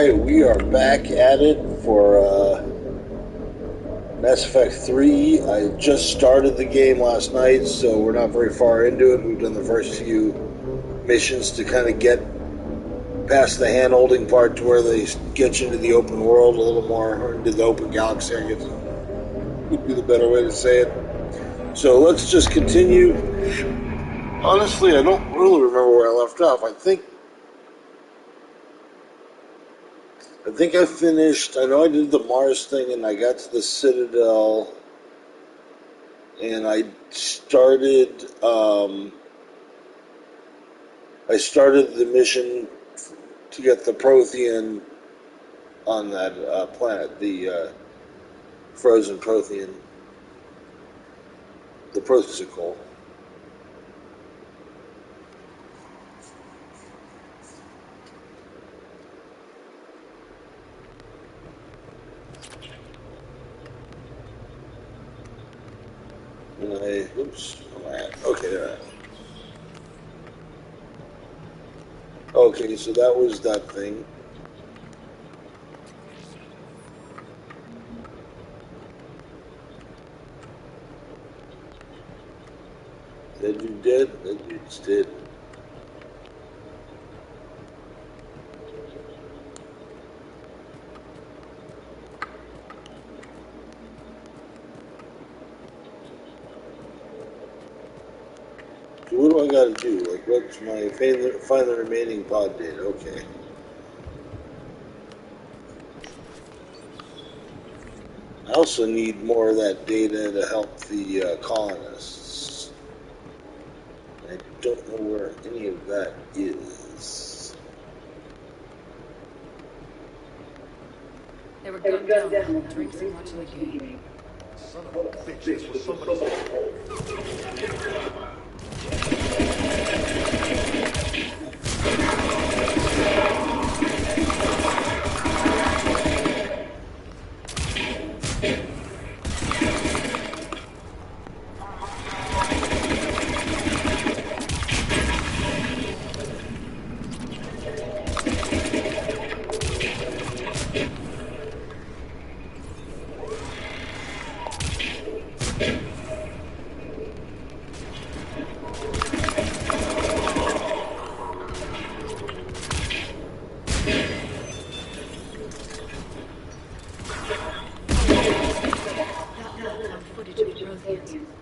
Alright, we are back at it for Mass Effect 3. I just started the game last night, so we're not very far into it. We've done the first few missions to kind of get past the hand-holding part to where they get you into the open world a little more, or into the open galaxy, I guess would be the better way to say it. So let's just continue. Honestly, I don't really remember where I left off. I think I finished. I know I did the Mars thing, and I got to the Citadel, and I started. I started the mission to get the Prothean on that planet, the frozen Prothean, the Prothean. And oops, where am I at? Okay, there I am. Okay, so that was that thing. That dude dead? That dude's dead. So what do I gotta do? Like, what's my find the remaining pod data? Okay. I also need more of that data to help the colonists. I don't know where any of that is. They were gunned down, drinking watching the game. Son of a bitch, this was somebody's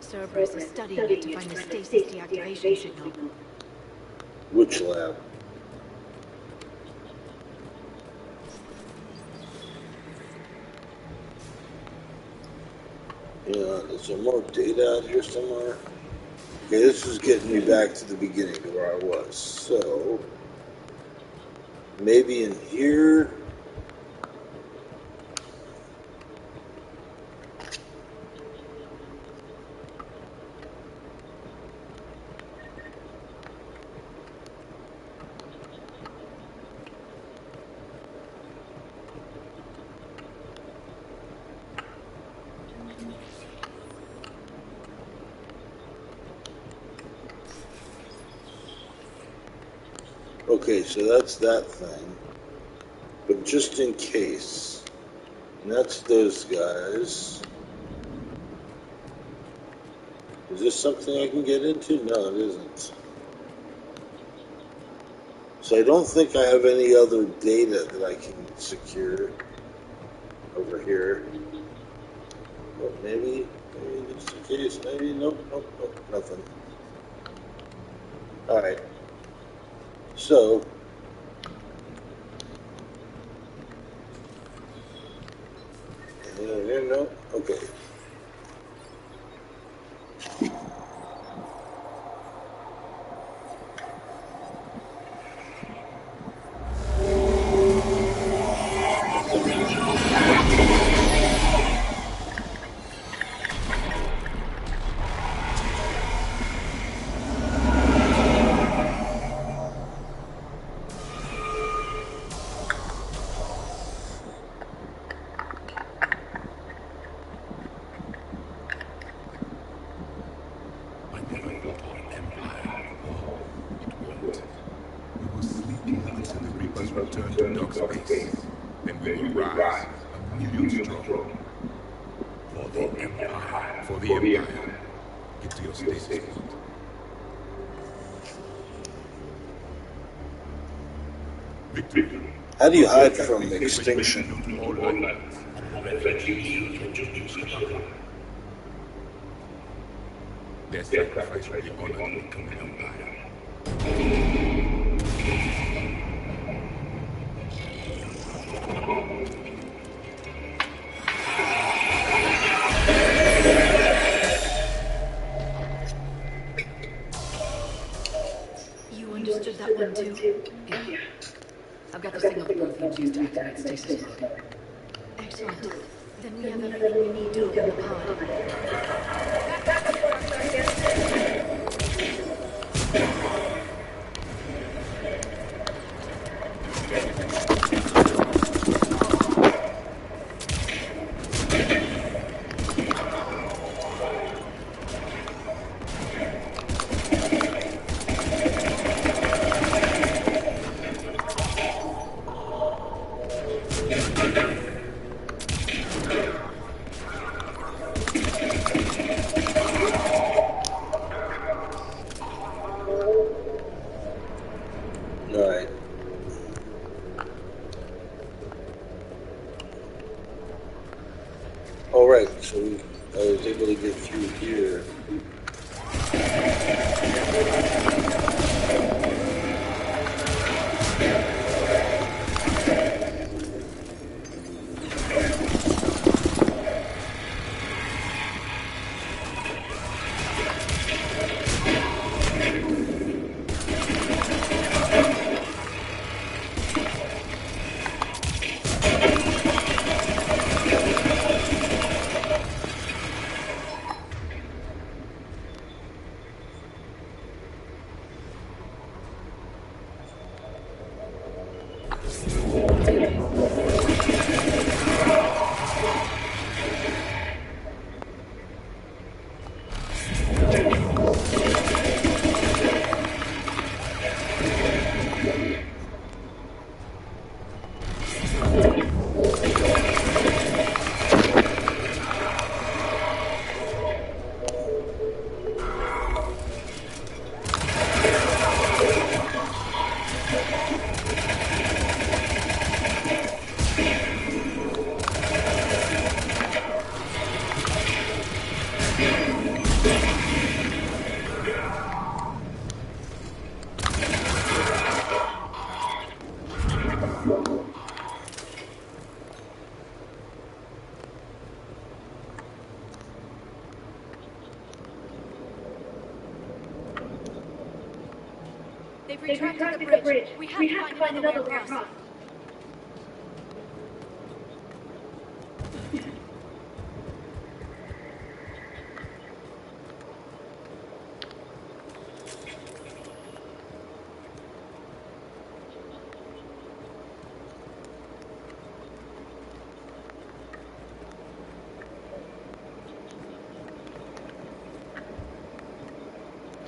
Cerberus is studying it to find the stasis deactivation signal. Which lab? Yeah, is there more data out here somewhere? Okay, this is getting me back to the beginning to where I was. So, maybe in here. Okay, so that's that thing. But just in case, and that's those guys. Is this something I can get into? No, it isn't. So I don't think I have any other data that I can secure over here. Well, maybe just in case, maybe, nope, nothing. Alright. So, no, okay. return to dark space. Then we will rise a million strong. For the Empire. For the Empire. Get to your stasis point. Victory. How do you hide from extinction? All life. Their sacrifice will be honored to the Empire. You understood that one too? Good. I've got the signal the Protheans used to activate stasis mode. Excellent. Then we have everything we need to open the pod. Alright. Alright, so I was able to get through here. They've retracted the bridge. We have to find another way across.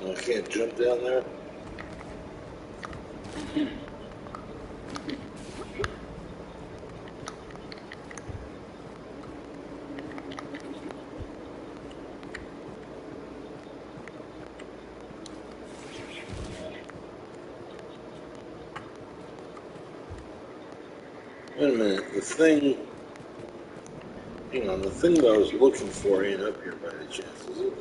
I can't jump down there. Wait a minute, the thing... Hang on, the thing that I was looking for ain't up here by any chance, is it?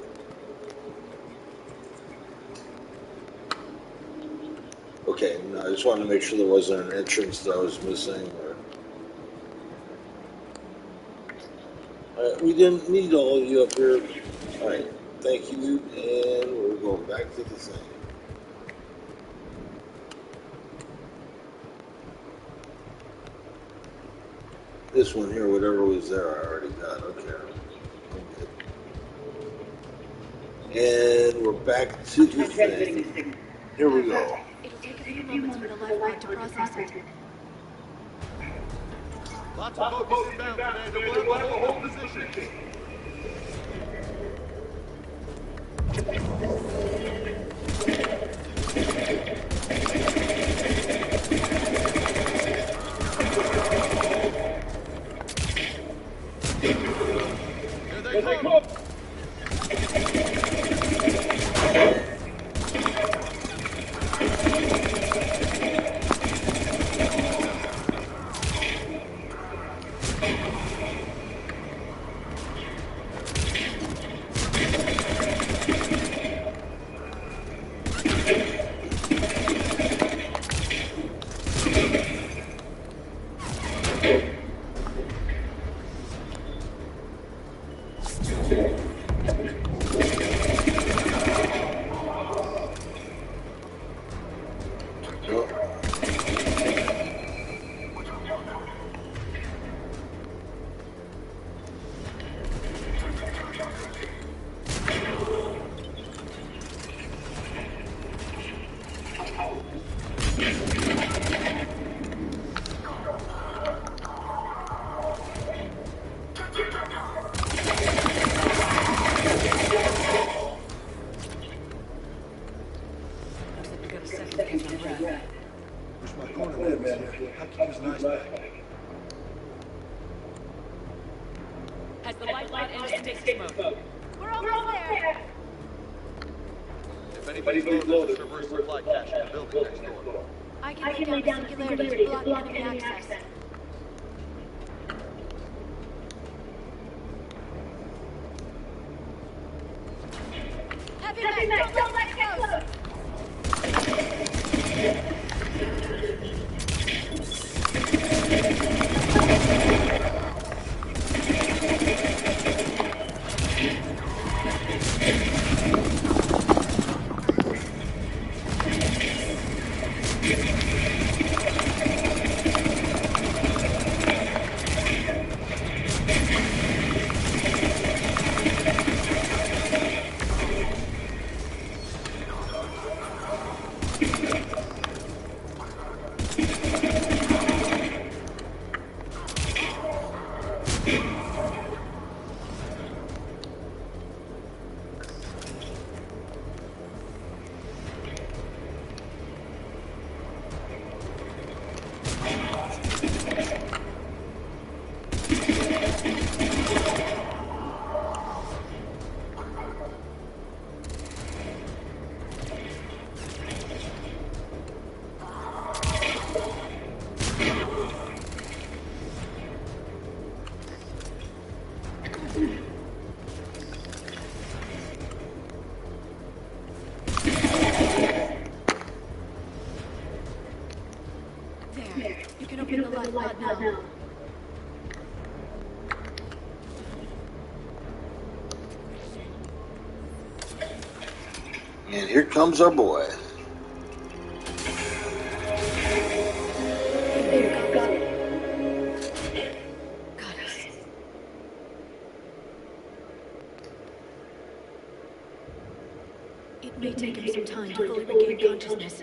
Okay, no, I just wanted to make sure there wasn't an entrance that I was missing. Alright, we didn't need all of you up here. Alright, thank you, and we're going back to the thing. This one here, whatever was there, I already got. Okay. And we're back to the thing. Here we go. It'll take a few moments for the life pod to process it. Lots of boats inbound, Commander. We'll have to hold position. Looks like we got a second to catch our breath. Wish my corner man was here. I'd keep his nice back. Has the light rod entered stasis mode? We're almost there. If anybody's low, there's a reverse supply cache in the building next door. I can lay down the singularity to block enemy access. Heavy Mac, don't let it close! You can open the light pod now. And here comes our boy. Got us. It may take him some time to fully regain consciousness.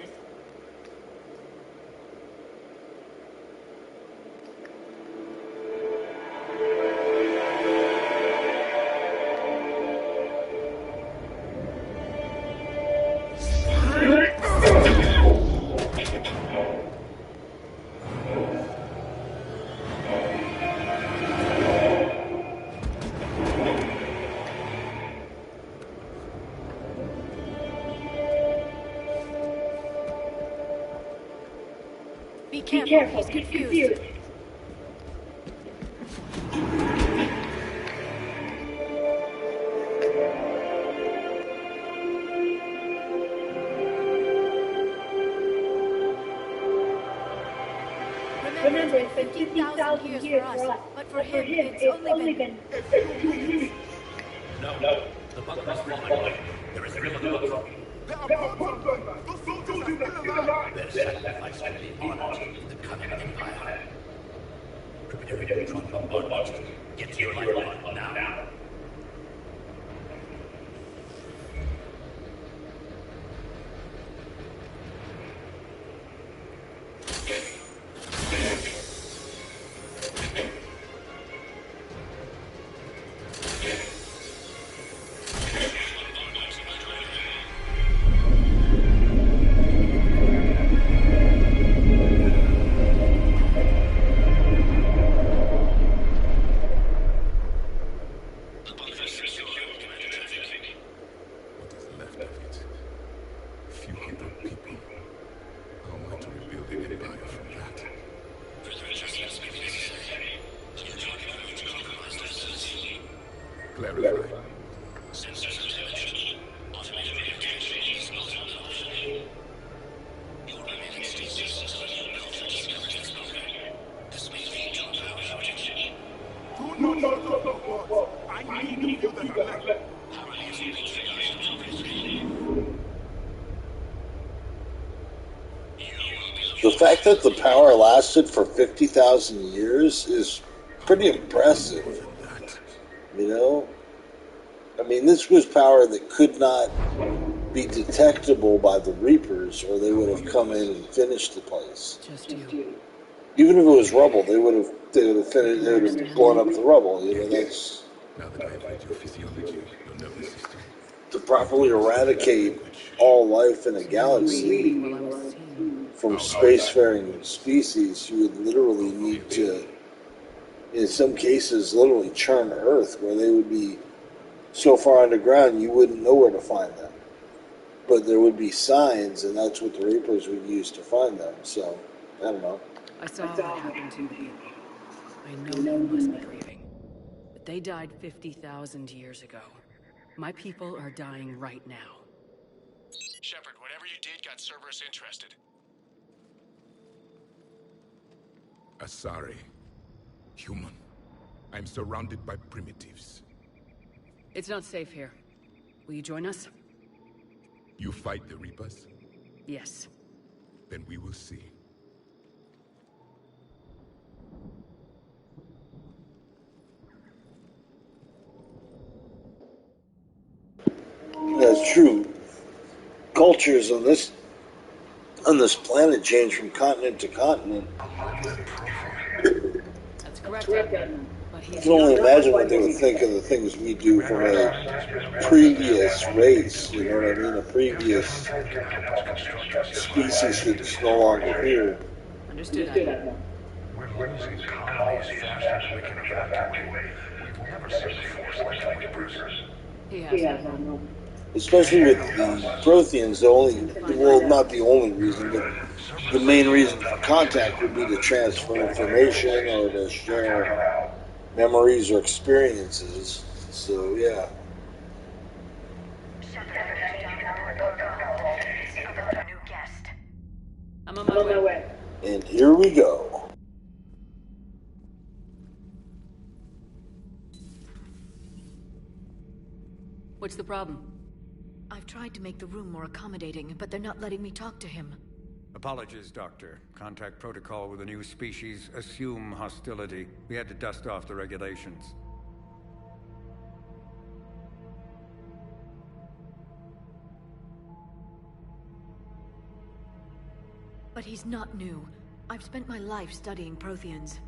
Be careful, he's confused. Remember, it's been 50,000 years for us, but for him, it's only been... No, the bug must fallen. There is real trouble. Those soldiers are still alive! Their sacrifice will be honored in the coming empire. Prepare your neutron bombardment. Get to your light pod now. Clarify. Sensors of telemetry. Automated relocation is not an option. You'll remain in stasis until you know to discover its program. This may lead to a I need you that are left. The fact that the power lasted for 50,000 years is pretty impressive. You know? I mean, this was power that could not be detectable by the Reapers, or they would have come in and finished the place. Just you. Even if it was rubble, they would have finished. They would have blown up the rubble. You know, that's Now that I've read your physiology, your nervous system, to properly eradicate all life in a galaxy Reading while I was seeing. from spacefaring species. You would literally need to, in some cases, literally churn Earth, where they would be so far underground you wouldn't know where to find them. But there would be signs, and that's what the Reapers would use to find them. So, I don't know. I saw what happened to your people. I know you must be grieving. But they died 50,000 years ago. My people are dying right now. Shepard, whatever you did got Cerberus interested. Asari, human. I'm surrounded by primitives. It's not safe here. Will you join us? You fight the Reapers? Yes. Then we will see. That's true. Cultures on this planet change from continent to continent. That's correct, Edmund. But I he's can only not... imagine what they would think of the things we do from a previous race. You know what I mean? A previous species that's no longer here. Understood, Edmund. We're losing colonies faster than we can evacuate. We've never seen a force like the Reapers. He has Edmund. Especially with the Protheans, not the only reason, but the main reason for contact would be to transfer information or to share memories or experiences. So, yeah. I'm on my way. And here we go. What's the problem? I've tried to make the room more accommodating, but they're not letting me talk to him. Apologies, Doctor. Contact protocol with a new species. Assume hostility. We had to dust off the regulations. But he's not new. I've spent my life studying Protheans.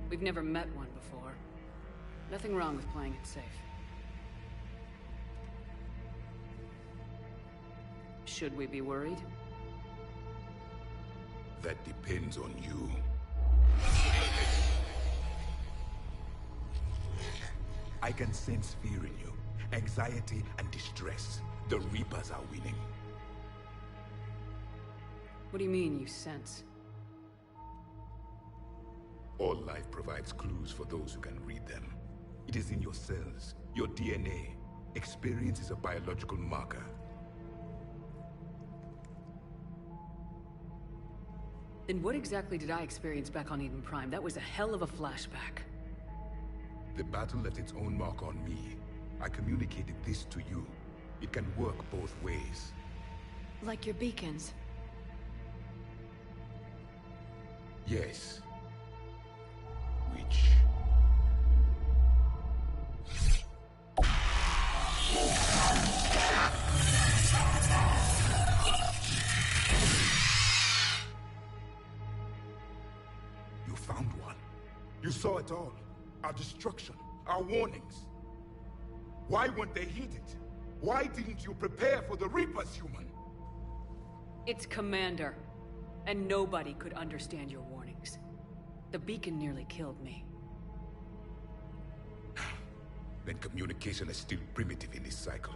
We've never met one before. Nothing wrong with playing it safe. Should we be worried? That depends on you. I can sense fear in you, anxiety and distress. The Reapers are winning. What do you mean, you sense? All life provides clues for those who can read them. It is in your cells, your DNA. Experience is a biological marker. Then what exactly did I experience back on Eden Prime? That was a hell of a flashback. The battle left its own mark on me. I communicated this to you. It can work both ways. Like your beacons. Yes. Which... You found one. You saw it all. Our destruction, our warnings. Why weren't they heeded? Why didn't you prepare for the Reapers, human? It's Commander. And nobody could understand your warnings. The beacon nearly killed me. Then communication is still primitive in this cycle.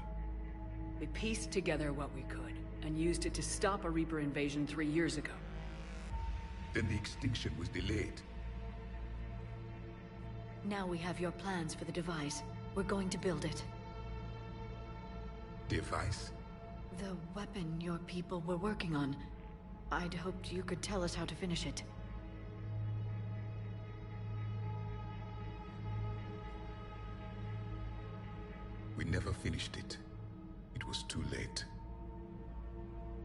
We pieced together what we could, and used it to stop a Reaper invasion 3 years ago. Then the extinction was delayed. Now we have your plans for the device. We're going to build it. Device? The weapon your people were working on. I'd hoped you could tell us how to finish it. We never finished it. It was too late.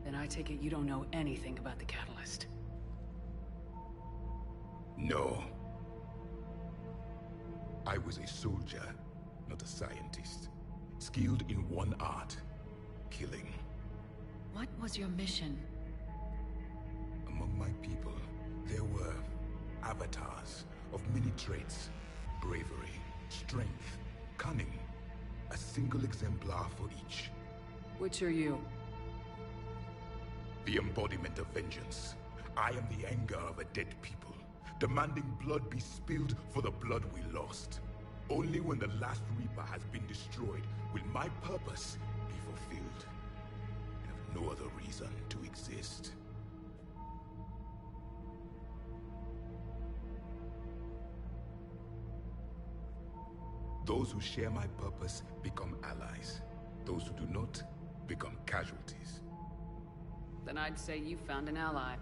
Then I take it you don't know anything about the catalyst. No. I was a soldier, not a scientist. Skilled in one art, killing. What was your mission? Among my people, there were avatars of many traits. Bravery, strength, cunning. A single exemplar for each. Which are you? The embodiment of vengeance. I am the anger of a dead people, demanding blood be spilled for the blood we lost. Only when the last Reaper has been destroyed will my purpose be fulfilled. I have no other reason to exist. Those who share my purpose become allies. Those who do not become casualties. Then I'd say you found an ally.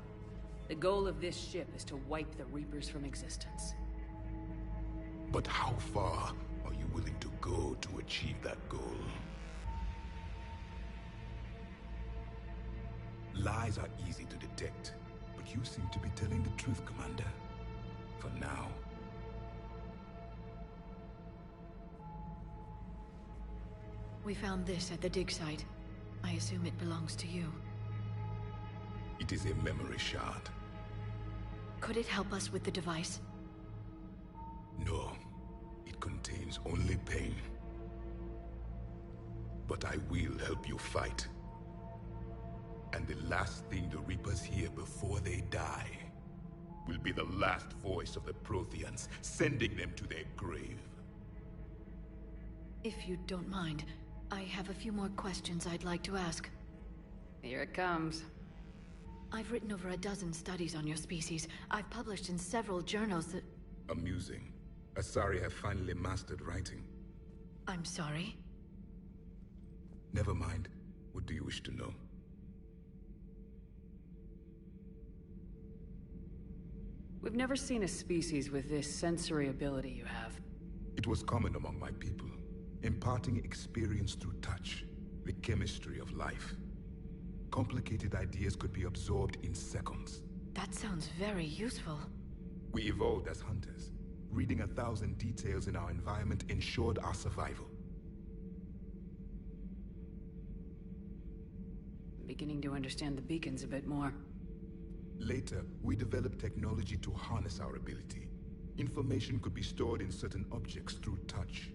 The goal of this ship is to wipe the Reapers from existence. But how far are you willing to go to achieve that goal? Lies are easy to detect, but you seem to be telling the truth, Commander. For now. We found this at the dig site. I assume it belongs to you. It is a memory shard. Could it help us with the device? No. It contains only pain. But I will help you fight. And the last thing the Reapers hear before they die will be the last voice of the Protheans, sending them to their grave. If you don't mind, I have a few more questions I'd like to ask. Here it comes. I've written over a dozen studies on your species. I've published in several journals that... Amusing. Asari have finally mastered writing. I'm sorry? Never mind. What do you wish to know? We've never seen a species with this sensory ability you have. It was common among my people, imparting experience through touch, the chemistry of life. Complicated ideas could be absorbed in seconds. That sounds very useful. We evolved as hunters. Reading 1,000 details in our environment ensured our survival. I'm beginning to understand the beacons a bit more. Later, we developed technology to harness our ability. Information could be stored in certain objects through touch.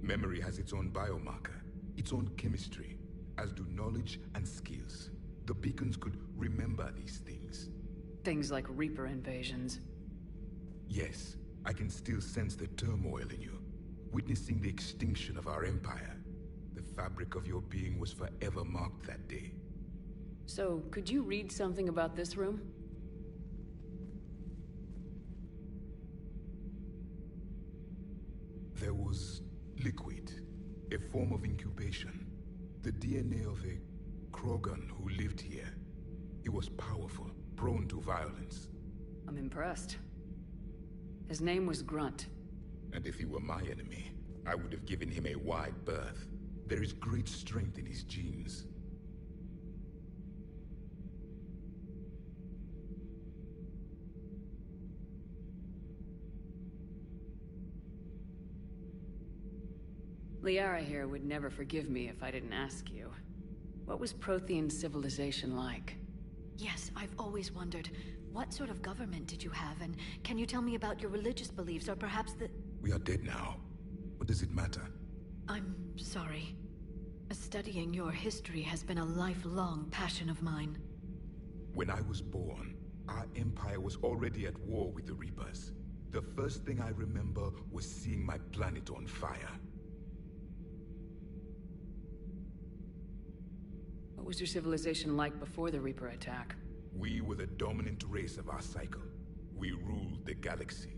Memory has its own biomarker, its own chemistry, as do knowledge and skills. The beacons could remember these things. Things like Reaper invasions. Yes, I can still sense the turmoil in you, witnessing the extinction of our empire. The fabric of your being was forever marked that day. So, could you read something about this room? There was liquid, a form of incubation. The DNA of a Krogan who lived here. He was powerful, prone to violence. I'm impressed. His name was Grunt. And if he were my enemy, I would have given him a wide berth. There is great strength in his genes. Liara here would never forgive me if I didn't ask you. What was Prothean civilization like? Yes, I've always wondered, what sort of government did you have, and can you tell me about your religious beliefs, or perhaps the... We are dead now. What does it matter? I'm sorry. Studying your history has been a lifelong passion of mine. When I was born, our empire was already at war with the Reapers. The first thing I remember was seeing my planet on fire. What was your civilization like before the Reaper attack? We were the dominant race of our cycle. We ruled the galaxy.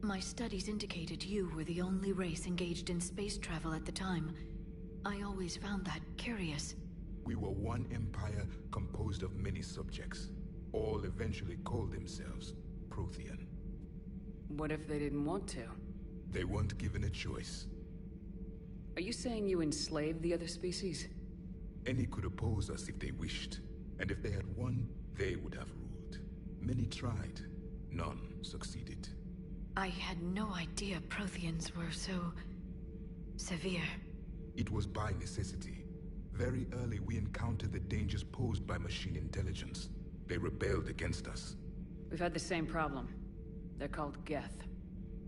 My studies indicated you were the only race engaged in space travel at the time. I always found that curious. We were one empire composed of many subjects. All eventually called themselves Prothean. What if they didn't want to? They weren't given a choice. Are you saying you enslaved the other species? Any could oppose us if they wished, and if they had won, they would have ruled. Many tried, none succeeded. I had no idea Protheans were so severe. It was by necessity. Very early we encountered the dangers posed by machine intelligence. They rebelled against us. We've had the same problem. They're called Geth.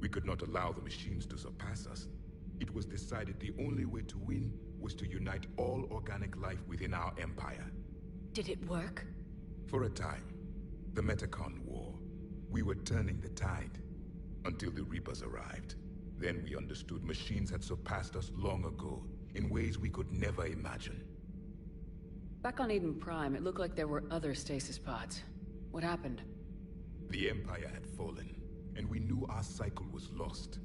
We could not allow the machines to surpass us. It was decided the only way to win was to unite all organic life within our empire. Did it work? For a time. The Metacon War. We were turning the tide. Until the Reapers arrived. Then we understood machines had surpassed us long ago, in ways we could never imagine. Back on Eden Prime, it looked like there were other stasis pods. What happened? The Empire had fallen, and we knew our cycle was lost.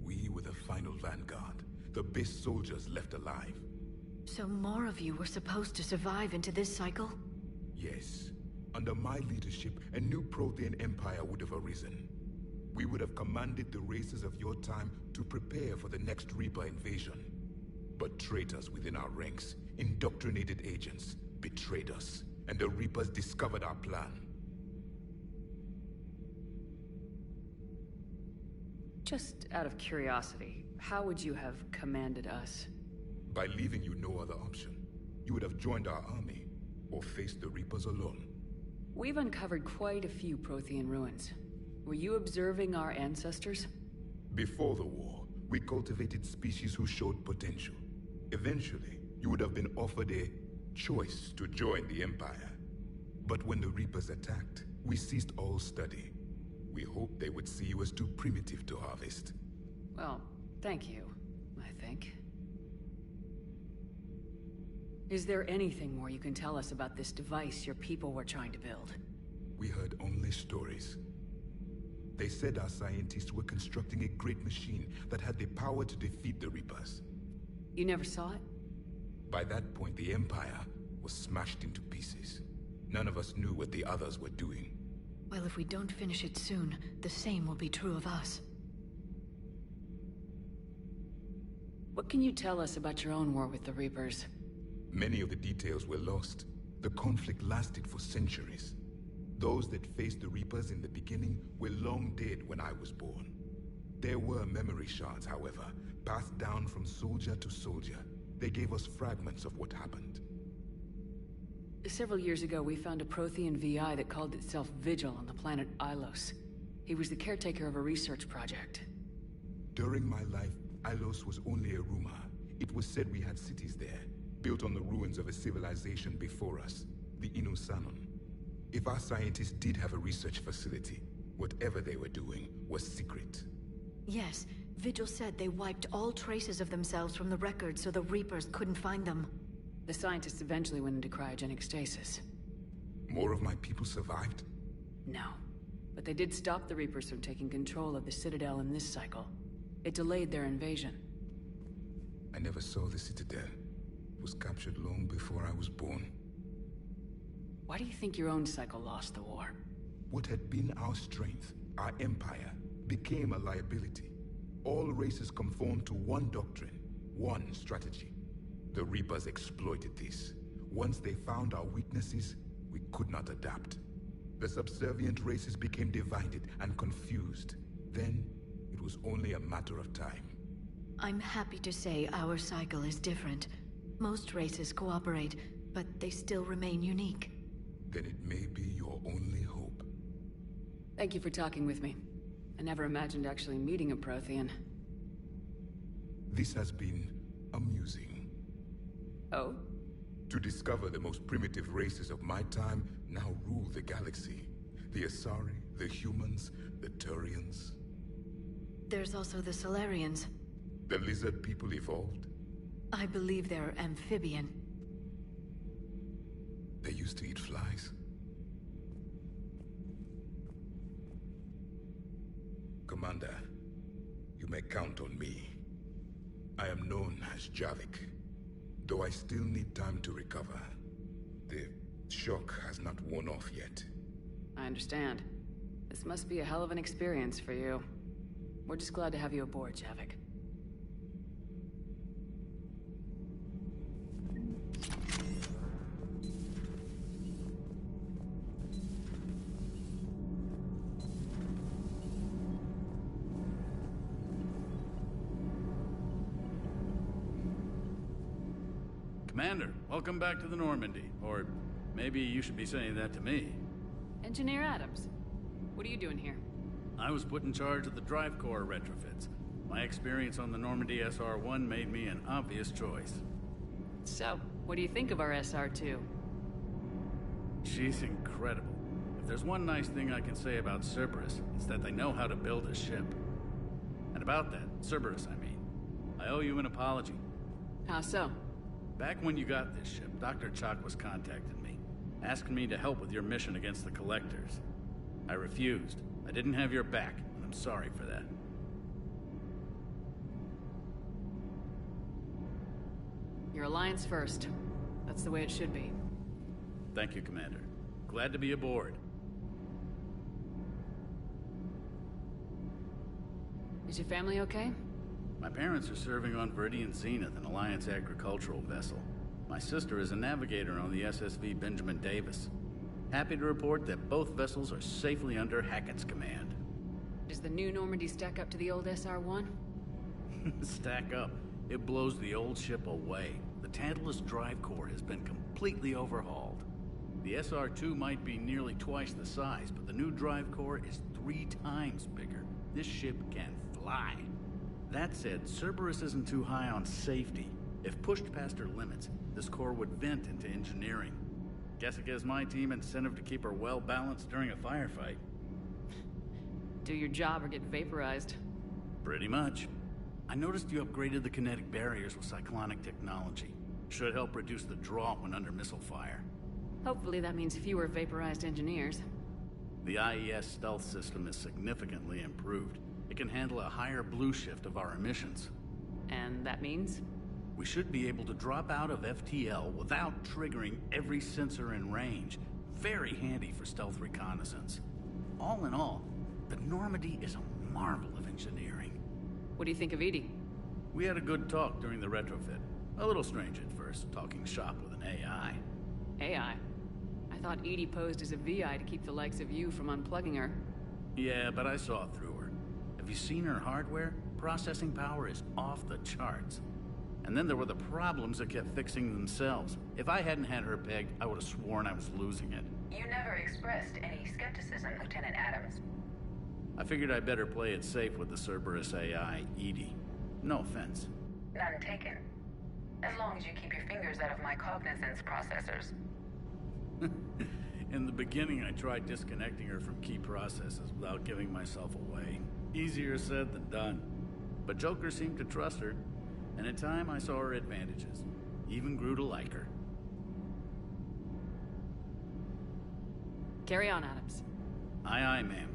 We were the final vanguard, the best soldiers left alive. So more of you were supposed to survive into this cycle? Yes. Under my leadership, a new Prothean empire would have arisen. We would have commanded the races of your time to prepare for the next Reaper invasion. But traitors within our ranks, indoctrinated agents, betrayed us, and the Reapers discovered our plan. Just out of curiosity, how would you have commanded us? By leaving you no other option. You would have joined our army, or faced the Reapers alone. We've uncovered quite a few Prothean ruins. Were you observing our ancestors? Before the war, we cultivated species who showed potential. Eventually, you would have been offered a choice to join the Empire. But when the Reapers attacked, we ceased all study. We hoped they would see you as too primitive to harvest. Well, thank you, I think. Is there anything more you can tell us about this device your people were trying to build? We heard only stories. They said our scientists were constructing a great machine that had the power to defeat the Reapers. You never saw it? By that point, the Empire was smashed into pieces. None of us knew what the others were doing. Well, if we don't finish it soon, the same will be true of us. What can you tell us about your own war with the Reapers? Many of the details were lost. The conflict lasted for centuries. Those that faced the Reapers in the beginning were long dead when I was born. There were memory shards, however, passed down from soldier to soldier. They gave us fragments of what happened. Several years ago, we found a Prothean VI that called itself Vigil on the planet Ilos. He was the caretaker of a research project. During my life, Ilos was only a rumor. It was said we had cities there, built on the ruins of a civilization before us, the Inusanon. If our scientists did have a research facility, whatever they were doing was secret. Yes, Vigil said they wiped all traces of themselves from the records so the Reapers couldn't find them. The scientists eventually went into cryogenic stasis. More of my people survived? No. But they did stop the Reapers from taking control of the Citadel in this cycle. It delayed their invasion. I never saw the Citadel. It was captured long before I was born. Why do you think your own cycle lost the war? What had been our strength, our empire, became a liability. All races conformed to one doctrine, one strategy. The Reapers exploited this. Once they found our weaknesses, we could not adapt. The subservient races became divided and confused. Then, it was only a matter of time. I'm happy to say our cycle is different. Most races cooperate, but they still remain unique. Then it may be your only hope. Thank you for talking with me. I never imagined actually meeting a Prothean. This has been amusing. Oh? To discover the most primitive races of my time now rule the galaxy. The Asari, the humans, the Turians. There's also the Solarians. The lizard people evolved? I believe they're amphibian. They used to eat flies. Commander, you may count on me. I am known as Javik, though I still need time to recover. The shock has not worn off yet. I understand. This must be a hell of an experience for you. We're just glad to have you aboard, Javik. Commander, welcome back to the Normandy. Or maybe you should be saying that to me. Engineer Adams, what are you doing here? I was put in charge of the drive core retrofits. My experience on the Normandy SR-1 made me an obvious choice. So, what do you think of our SR-2? She's incredible. If there's one nice thing I can say about Cerberus, it's that they know how to build a ship. And about that, Cerberus, I mean, I owe you an apology. How so? Back when you got this ship, Dr. Chalk was contacting me, asking me to help with your mission against the Collectors. I refused. I didn't have your back, and I'm sorry for that. Your alliance first. That's the way it should be. Thank you, Commander. Glad to be aboard. Is your family okay? My parents are serving on Viridian Zenith, an Alliance agricultural vessel. My sister is a navigator on the SSV Benjamin Davis. Happy to report that both vessels are safely under Hackett's command. Does the new Normandy stack up to the old SR-1? Stack up. It blows the old ship away. The Tantalus drive core has been completely overhauled. The SR-2 might be nearly twice the size, but the new drive core is 3 times bigger. This ship can fly. That said, Cerberus isn't too high on safety. If pushed past her limits, this core would vent into engineering. Guess it gives my team incentive to keep her well balanced during a firefight. Do your job or get vaporized. Pretty much. I noticed you upgraded the kinetic barriers with cyclonic technology. Should help reduce the draw when under missile fire. Hopefully that means fewer vaporized engineers. The IES stealth system is significantly improved. It can handle a higher blue shift of our emissions. And that means? We should be able to drop out of FTL without triggering every sensor in range. Very handy for stealth reconnaissance. All in all, the Normandy is a marvel of engineering. What do you think of Edie? We had a good talk during the retrofit. A little strange at first, talking shop with an AI. AI? I thought Edie posed as a VI to keep the likes of you from unplugging her. Yeah, but I saw through her. Have you seen her hardware? Processing power is off the charts. And then there were the problems that kept fixing themselves. If I hadn't had her pegged, I would have sworn I was losing it. You never expressed any skepticism, Lieutenant Adams. I figured I'd better play it safe with the Cerberus AI, Edie. No offense. None taken. As long as you keep your fingers out of my cognizance processors. In the beginning, I tried disconnecting her from key processes without giving myself away. Easier said than done. But Joker seemed to trust her, and in time I saw her advantages. Even grew to like her. Carry on, Adams. Aye, aye, ma'am.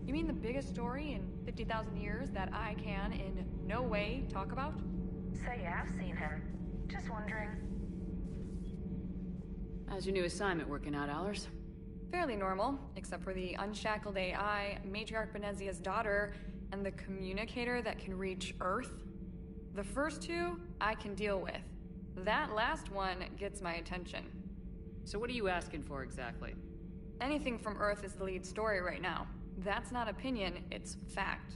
You mean the biggest story in 50,000 years that I can in no way talk about? So you have seen him. Just wondering. How's your new assignment working out, Allers? Fairly normal, except for the unshackled AI, Matriarch Benezia's daughter, and the communicator that can reach Earth. The first two, I can deal with. That last one gets my attention. So what are you asking for exactly? Anything from Earth is the lead story right now. That's not opinion, it's fact.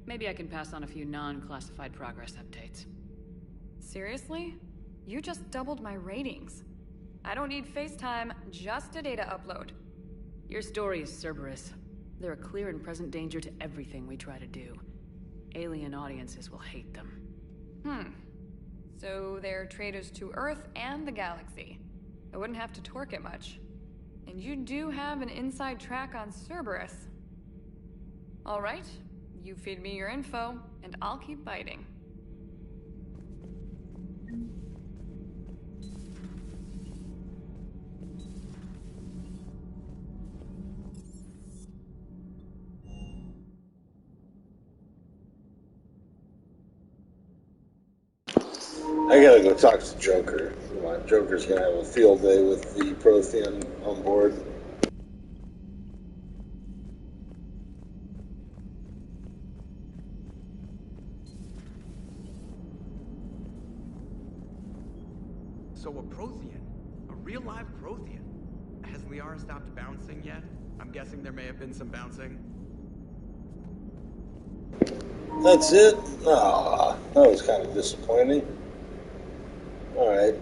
Maybe I can pass on a few non-classified progress updates. Seriously? You just doubled my ratings. I don't need FaceTime, just a data upload. Your story is Cerberus. They're a clear and present danger to everything we try to do. Alien audiences will hate them. So they're traitors to Earth and the galaxy. I wouldn't have to torque it much. And you do have an inside track on Cerberus. All right, you feed me your info, and I'll keep biting. I gotta go talk to Joker. Come on, Joker's gonna have a field day with the Prothean on board. So a Prothean. A real live Prothean. Has Liara stopped bouncing yet? I'm guessing there may have been some bouncing. That's it? Ah, that was kind of disappointing. Alright.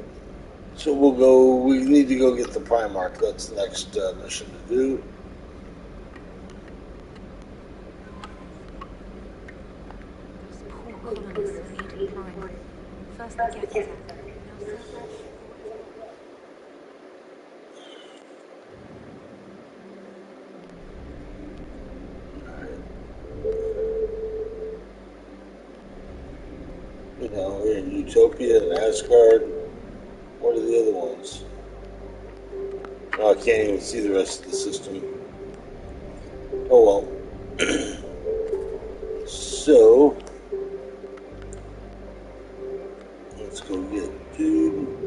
So we'll go, we need to go get the Primarch. That's the next mission to do. Those poor colonists needed Prime. First the Gettys, now Serpent. You know, we're in Utopia and Asgard. What are the other ones? Oh, I can't even see the rest of the system. Oh well. So, let's go get dude.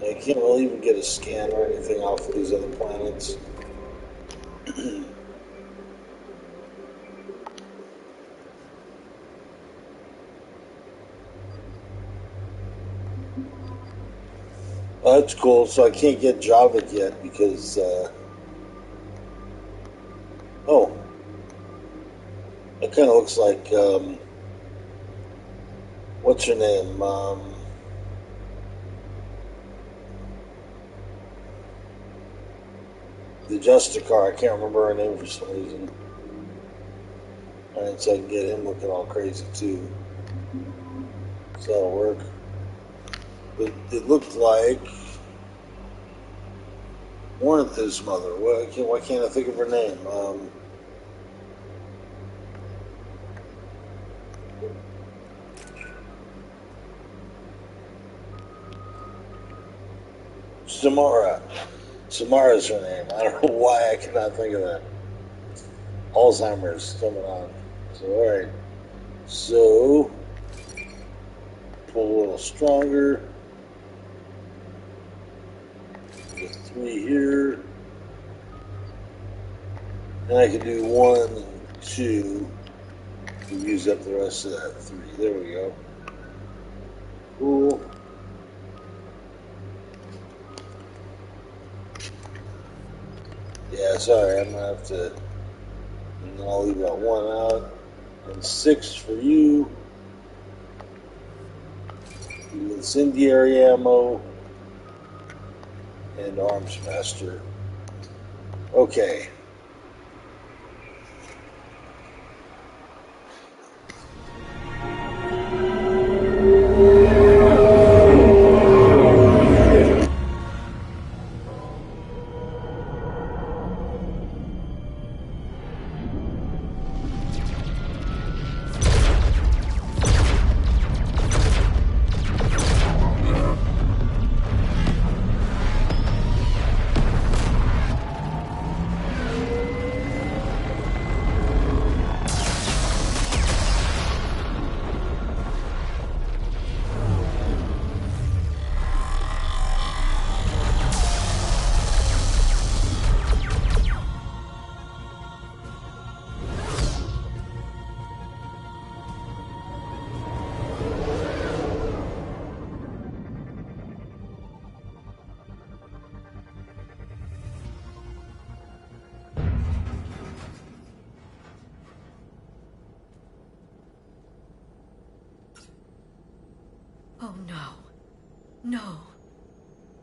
I can't really even get a scan or anything off of these other planets. Oh, that's cool. So I can't get Java yet because, oh, it kind of looks like, what's her name? The Justicar. I can't remember her name for some reason. Alright, so I can get him looking all crazy too. So that'll work. But it looked like Warren's mother. Why can't I think of her name? Samara. Samara's her name. I don't know why I cannot think of that. Alzheimer's coming on. So, alright. So, pull a little stronger. Get 3 here. And I can do 1, 2. We'll use up the rest of that 3. There we go. Cool. Yeah, sorry, I'm gonna have to. And then I'll leave that 1 out. And 6 for you. The incendiary ammo. And arms master. Okay. Oh no. No.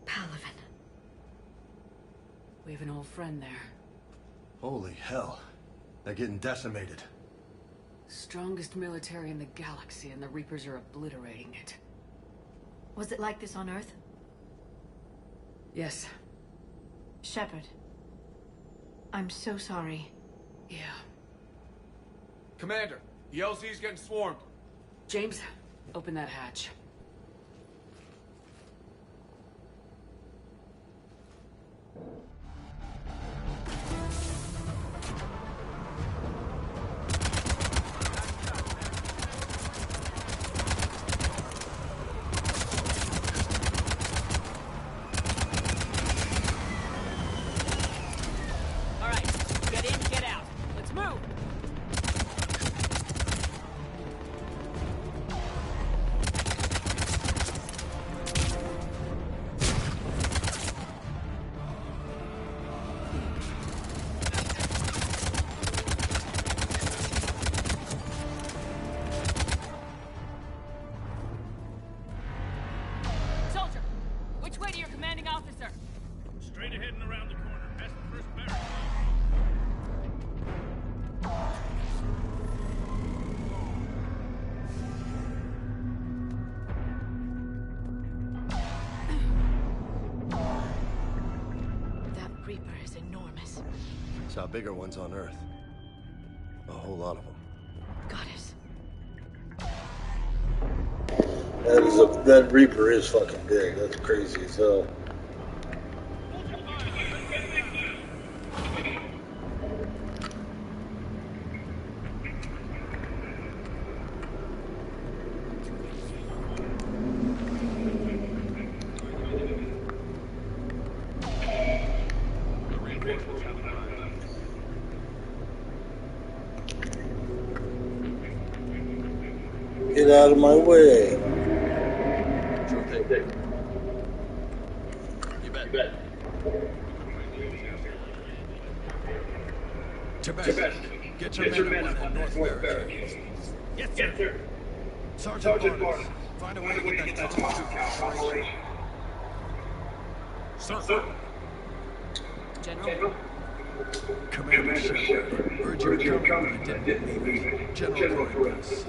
Palaven. We have an old friend there. Holy hell. They're getting decimated. Strongest military in the galaxy, and the Reapers are obliterating it. Was it like this on Earth? Yes. Shepard. I'm so sorry. Yeah. Commander, the LZ's getting swarmed. James, open that hatch. to your commanding officer. Straight ahead and around the corner. Past the first barracks. That Reaper is enormous. Saw bigger ones on Earth. A whole lot of them. Goddess. That Reaper is fucking big. That's crazy as hell. Get out of my way. Sure thing. You bet. Tibet, get your men up on that north barricade. Yes, sir. Sergeant Barnes, find a way to get that tower operation. Sir. General? Commander Shepard, urge you to come, but I didn't believe it. General Cornelius.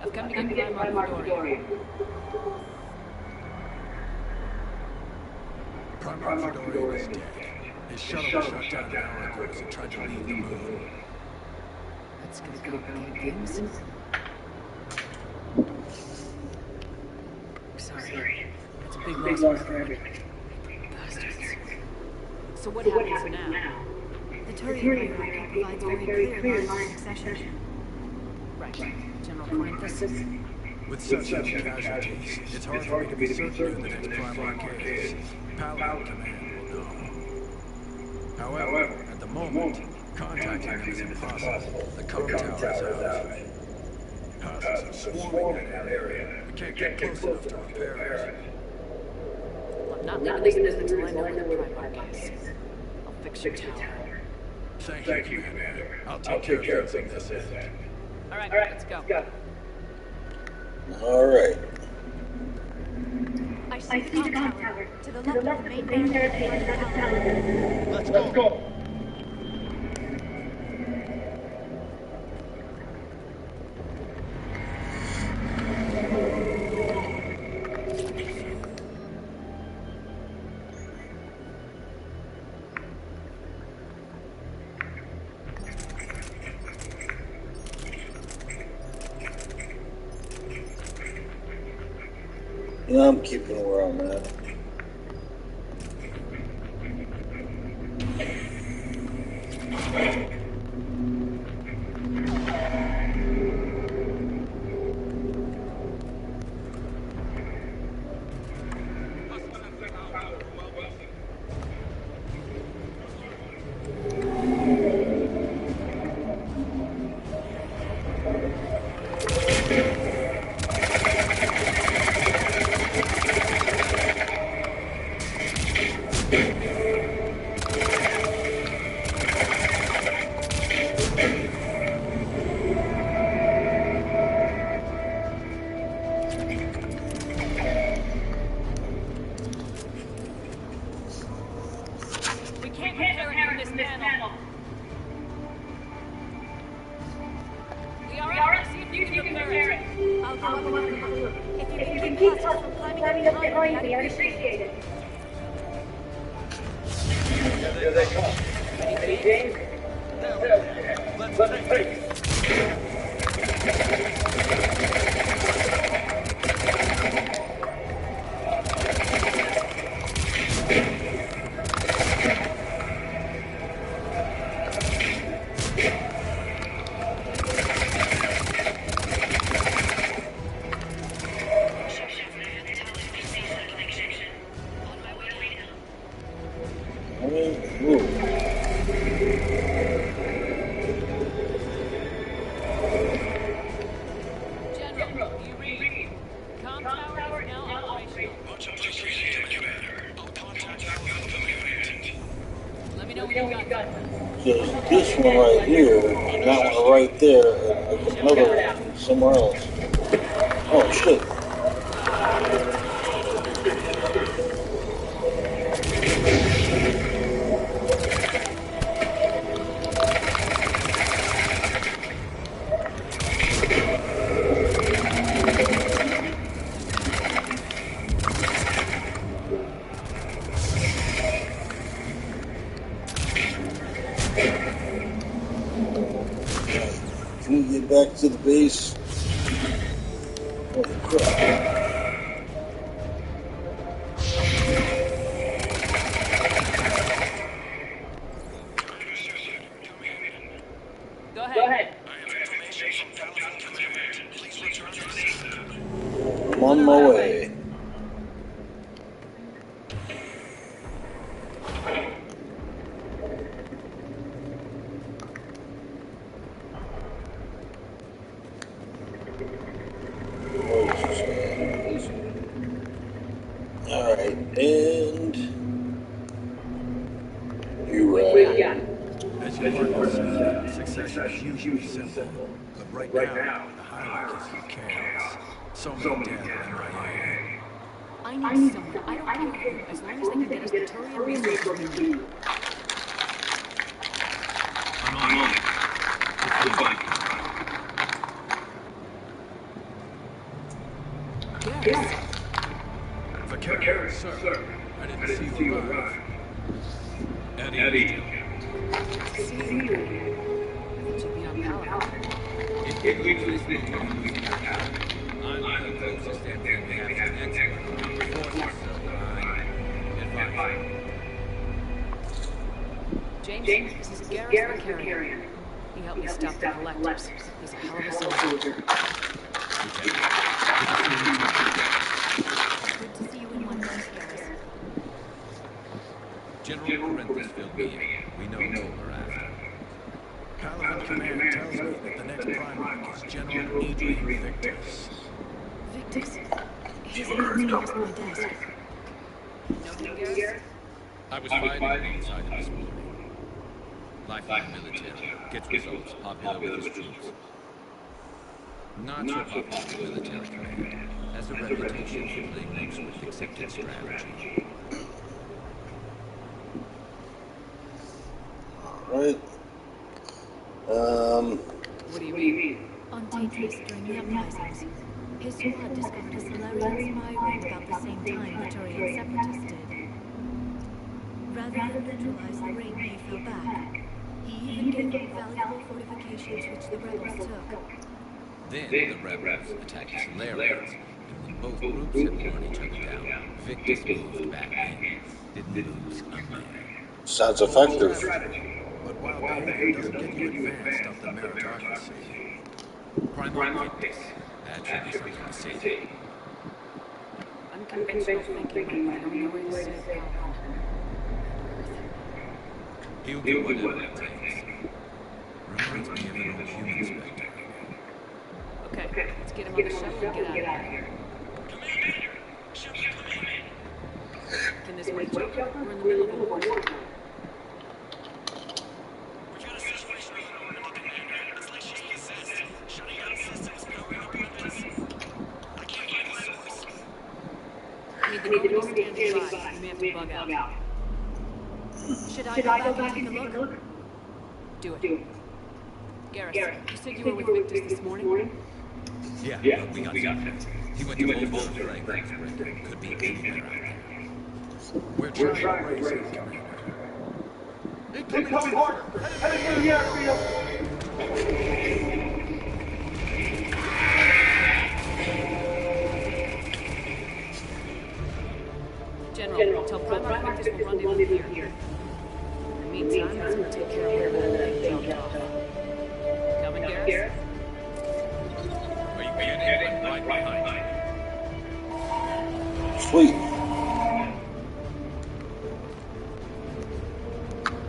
I've come to get Prime Dorian. Prime Dorian is dead. His shuttle was shot down an hour ago as he tried to leave the moon. That's gonna complicate things. Sorry. That's a big loss for everybody. Bastards. So what happens now? The Turian hierarchy provides very clear lines of succession. Right. General Corinthus? With such casualties, it's hard for me to be certain who the next Prime Arcade is. Paladin Command will know. However, at the moment, contacting them is impossible. The comm tower is out. Hostiles are swarming that area. We can't get close enough to repair it. Well, I'm not leaving this until I know where the Prime Arc is. I'll fix your tower. Thank you, Commander. I'll take care of things this end. All right, let's go. All right. I see the comm tower to the left of the main barricade of the tower. Let's go. Yeah, I'm keeping where I'm at. This one right here, and that one right there, and another one somewhere else. Oh shit. get back to the base. Holy crap. Go ahead. I'm on my way. Alright, and you As you partner said, success is usually simple. But right now, the hierarchy's in chaos. So many dead or MIA. I need someone. I don't care who, as long as they can get us the Turian resources we need. I'm on it. It's fine. Yes. Vaquero, sir. I didn't see you arrive. Eddie. See you. It should be on power. It loses this I'm the closest thing we have to an expert on the forces, so I James, this is Gareth Vaquero. He helped me stop the Collectors. He's a hell of a soldier. Good to see you in one piece, Gareth. General Corinthus filled me in. We know what we're after. Paladin Command tells me that the next Primarch is General Adrian Victus. Victus? His name's not on my desk. No one, Gareth? I was fighting inside of this morning. Lifeline military gets results popular with his troops. Not so popular with military command. Has a reputation for playing loose with accepted strategy. Alright. What do you mean? On Tetris during the uprisings, his squad discovered a Solarian spy ring about the same time the Turian separatists did. Rather than neutralize the ring, he fell back. He even gave up valuable fortifications which the rebels took. Then the rebels attacked the Solarians, and when both groups had worn each other down, Victus moved back in. Didn't lose a man. Sounds effective. But while behavior doesn't get you advanced up the meritocracy. Primarch Victus. That should be something to say. Unconventional thinking might be the only way to save Paladin. He'll do whatever it takes. Reminds me of an old human spectre. Okay, let's get him on the shuttle and get out of here. Can this wait, Joker? We're in the middle of a war. Need the door to be standing by. We may have to bug out. Should I go back and take a look? Do it. Gareth, you said you were with Victus this morning? Yeah, but we got him. He went to both strength. Could be anywhere out there. We're trying to raise him, Commander. Incoming order! Heading for the airfield! General, tell Primarch Victus will rendezvous here. In the meantime, let's go take care of that leg dropped off. Coming, Gareth? Are you getting right behind you? Sweet.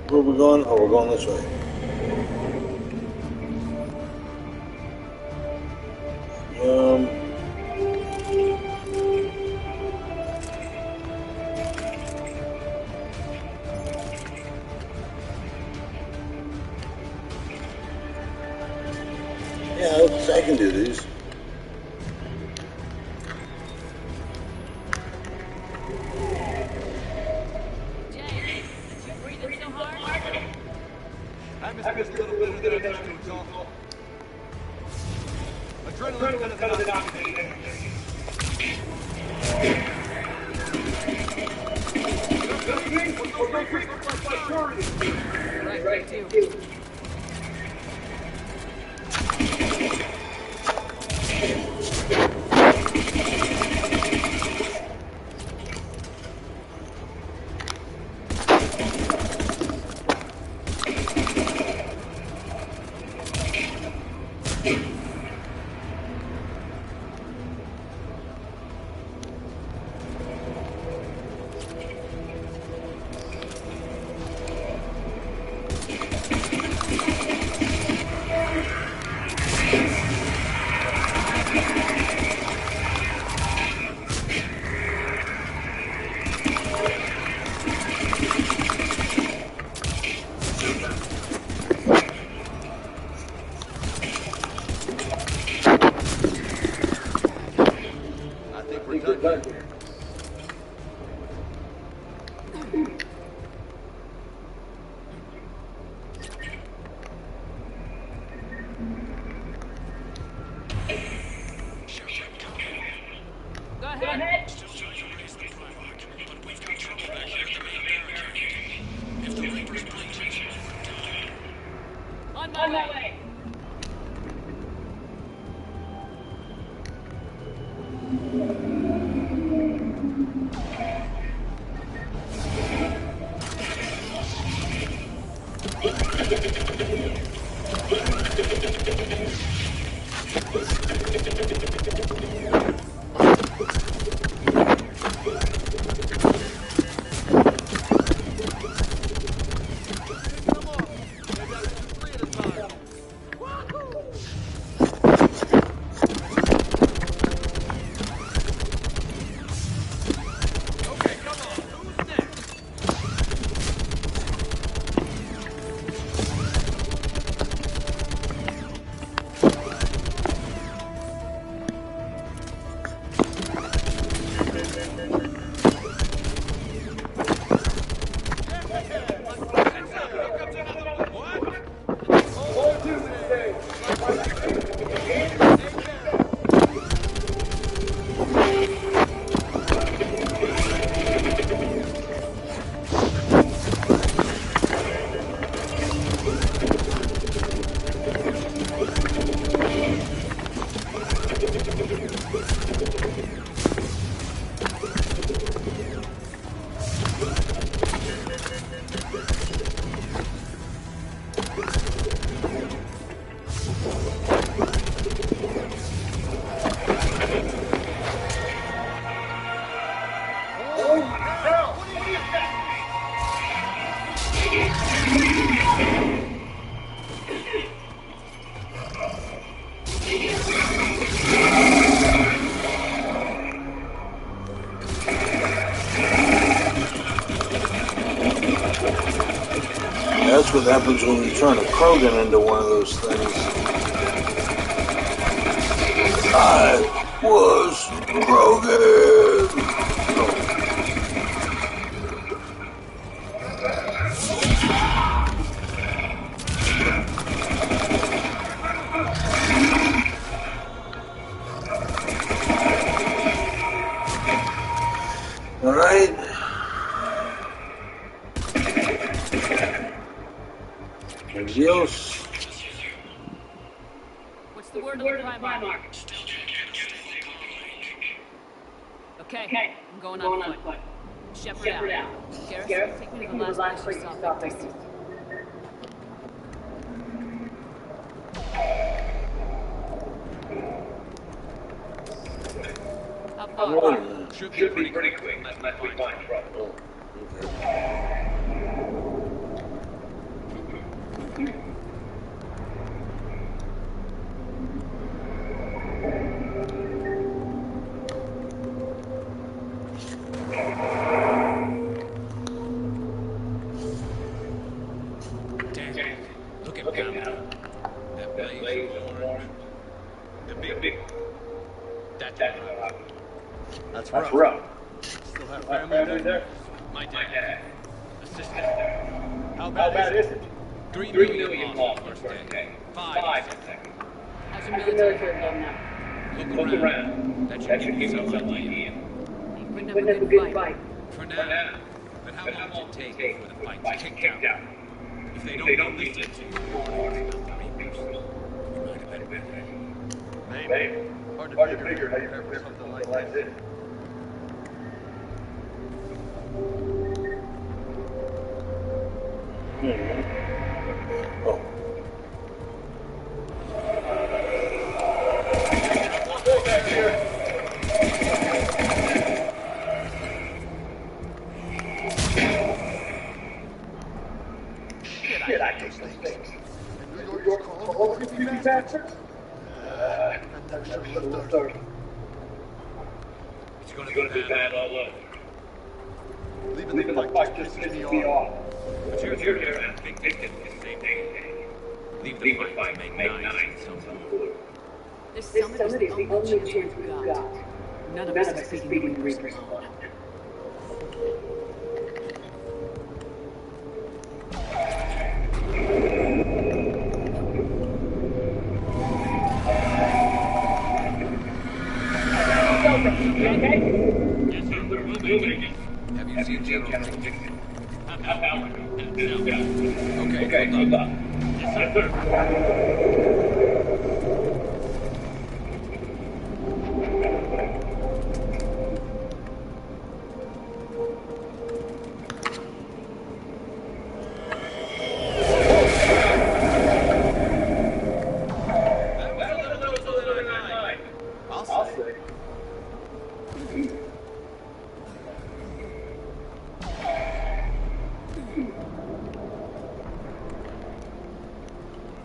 Where are we going? Oh, we're going this way. Yeah, I can do these. I missed a little bit of that to exhaust. Adrenaline kind of intoxicating. Right, too. That's what happens when you turn a Krogan into one of those things. I was Krogan! Alright. Adios. What's the word on the Primarch? Okay, I'm going on foot. Shepherd out. Garrus, take me to the last place you saw Victus. How far? Should be pretty quick, unless we find trouble. Look at that. That blaze of orange. The big. That's rough. That's rough. Still have family there? My dad. A sister. How bad is it? 3 million lost first day. 5 second. How's your military going now? Look around. That should give you some idea. Wouldn't have a good fight. For now. But how long will it take before the fight's kicked out? If they don't listen to you, we might have had a better day. Maybe. Hard to figure how you prepare for something like this. Oh. Shit, I hate those things. New York call you bastards? Never should have left Thursday. It's gonna be bad all over. Leaving the fight just pisses me off. But you're here and think this is the same thing. Leave the fight to make nine some good. This summit is the only chance we've got. None of us is speaking the Reapers alone. Have you seen General Dixon? Okay, hold up. Yes, sir.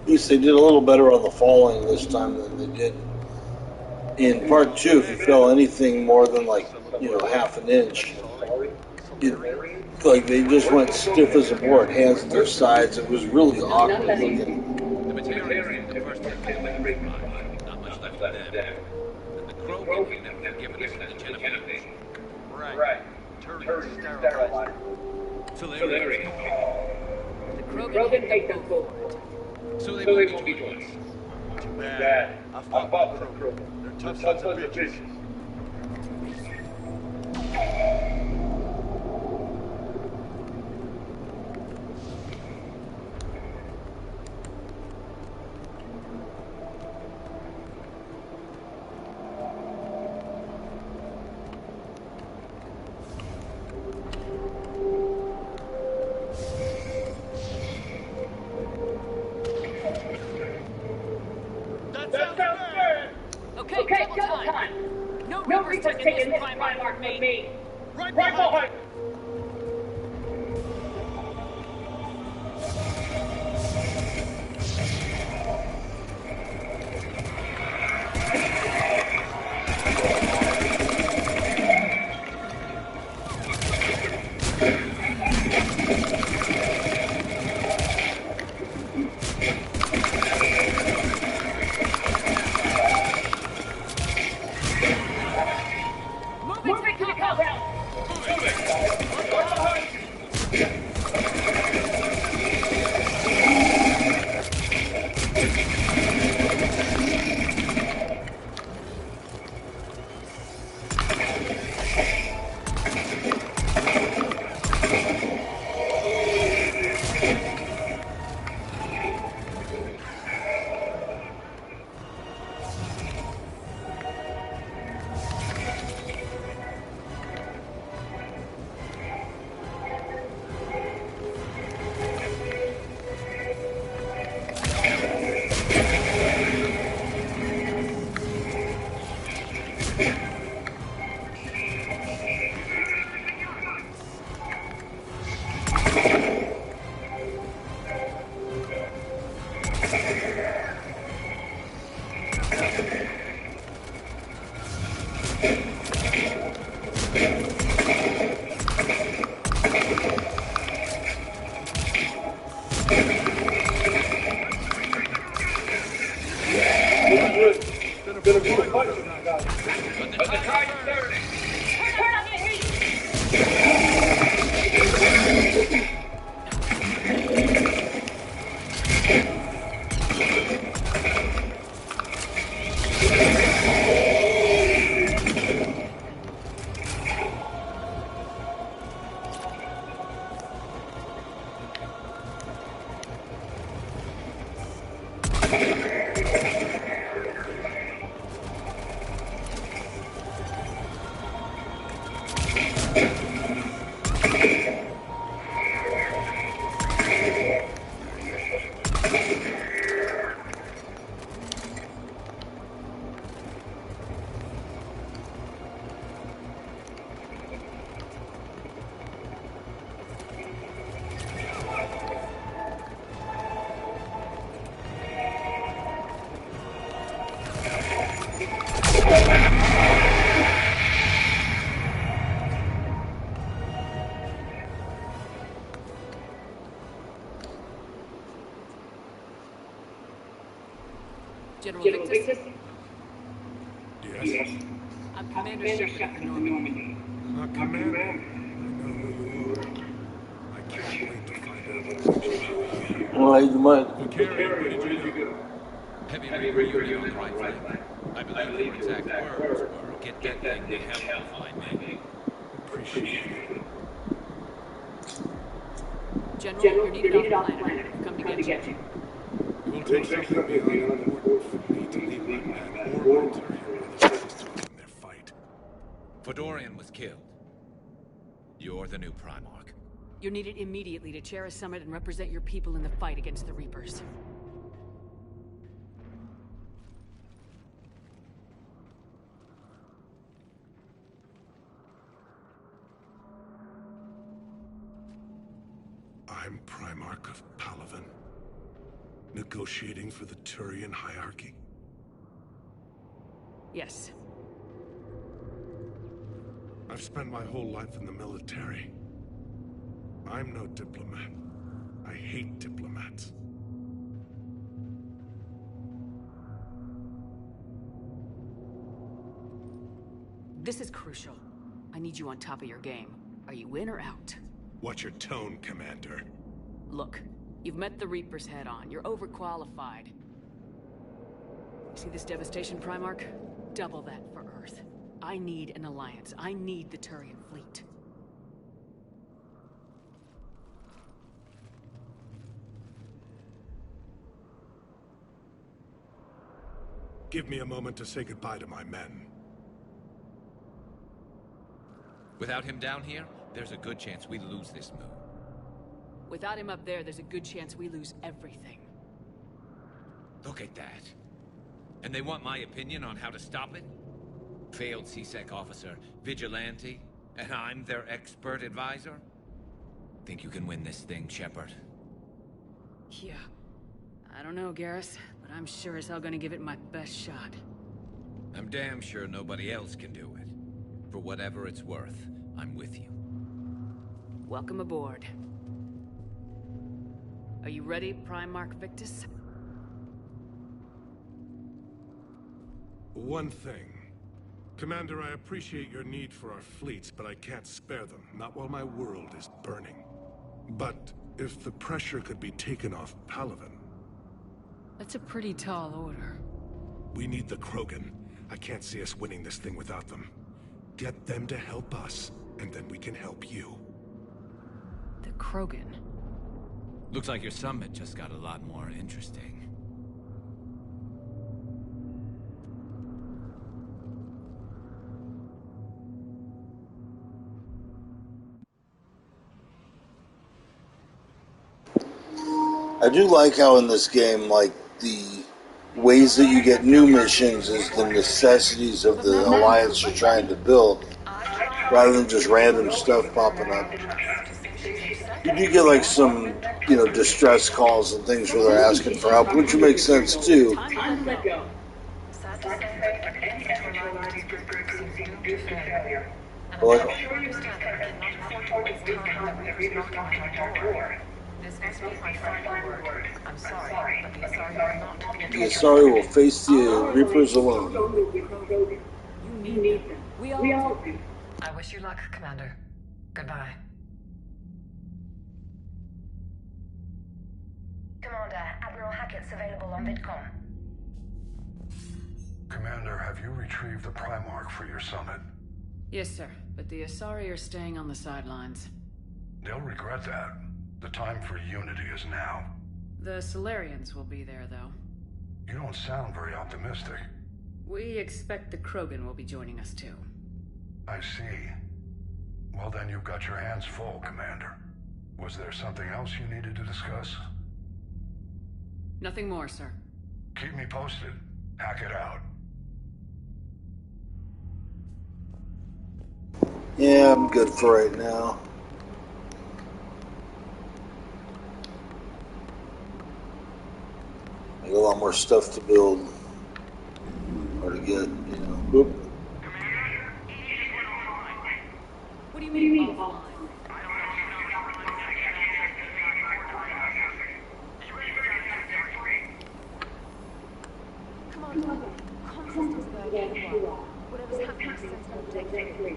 least they did a little better on the falling this time than they did in part 2. If you fell anything more than like, half an inch, like they just went stiff as a board, hands at their sides. It was really awkward looking. The materials from the first two campaigns arrived. Not much left of them. And the Krogan have never forgiven us for the Genevieve. Right. Turian sterilized. Solarians. The Krogan hate them both. So they won't be joining us. Too bad. I fought with the Krogan. They're tough sons of bitches. Okay, double time. No Reaper's taking this Primarch from me. Right behind. Move it to the compound. Gonna be a fight tonight, guys. But the tide's turning. Turn on your heat. General Victus? Yes? I'm Commander Shepard of the Normandy. Commander. I know who you are. I can't wait to find out what brings you here. Well, you might. Carrie, where did you go? Heavy Reaper Union on right flank. I believe your exact words were, get that thing to hell and find me. Appreciate it. General, you're needed off the planet. I've come to get you. It will take something beyond important for me to leave my men or my Turian brothers to win their fight. Fedorian was killed. You're the new Primarch. You're needed immediately to chair a summit and represent your people in the fight against the Reapers. I'm Primarch of Palaven. Negotiating for the Turian hierarchy? Yes. I've spent my whole life in the military. I'm no diplomat. I hate diplomats. This is crucial. I need you on top of your game. Are you in or out? Watch your tone, Commander. Look, you've met the Reapers head-on. You're overqualified. See this devastation, Primarch? Double that for Earth. I need an alliance. I need the Turian fleet. Give me a moment to say goodbye to my men. Without him down here, there's a good chance we lose this move. Without him up there's a good chance we lose everything. Look at that. And they want my opinion on how to stop it? Failed C-Sec officer, vigilante, and I'm their expert advisor? Think you can win this thing, Shepard? Yeah. I don't know, Garrus, but I'm sure as hell gonna give it my best shot. I'm damn sure nobody else can do it. For whatever it's worth, I'm with you. Welcome aboard. Are you ready, Primarch Victus? One thing. Commander, I appreciate your need for our fleets, but I can't spare them. Not while my world is burning. But if the pressure could be taken off Palaven... That's a pretty tall order. We need the Krogan. I can't see us winning this thing without them. Get them to help us, and then we can help you. The Krogan? Looks like your summit just got a lot more interesting. I do like how in this game, like, the ways that you get new missions is the necessities of the alliance you're trying to build, rather than just random stuff popping up. You do get, like, some, you know, distress calls and things where they're asking for help, which makes sense, too. But, the Asari will face the Reapers alone. You need them. We all do. I wish you luck, Commander. Goodbye. Commander, Admiral Hackett's available on VidCom. Commander, have you retrieved the Primarch for your summit? Yes, sir. But the Asari are staying on the sidelines. They'll regret that. The time for unity is now. The Solarians will be there, though. You don't sound very optimistic. We expect the Krogan will be joining us, too. I see. Well, then you've got your hands full, Commander. Was there something else you needed to discuss? Nothing more, sir. Keep me posted. Hack it out. Yeah, I'm good for right now. I got a lot more stuff to build. Or to get, you know. Boop. What do you mean, offline? Come on. Comm systems working well. Whatever's happening to Sentinel Tech 3.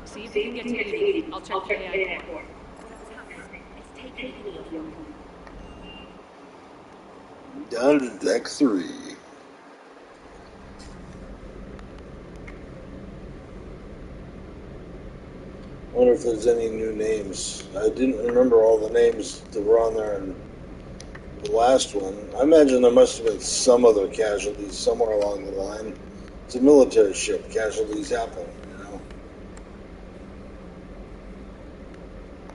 See if you can get to 80. I'll check the AI core. Whatever's happening, it's taking 80 of them. Down to deck 3. I wonder if there's any new names. I didn't remember all the names that were on there in the last one. I imagine there must have been some other casualties somewhere along the line. It's a military ship. Casualties happen, you know.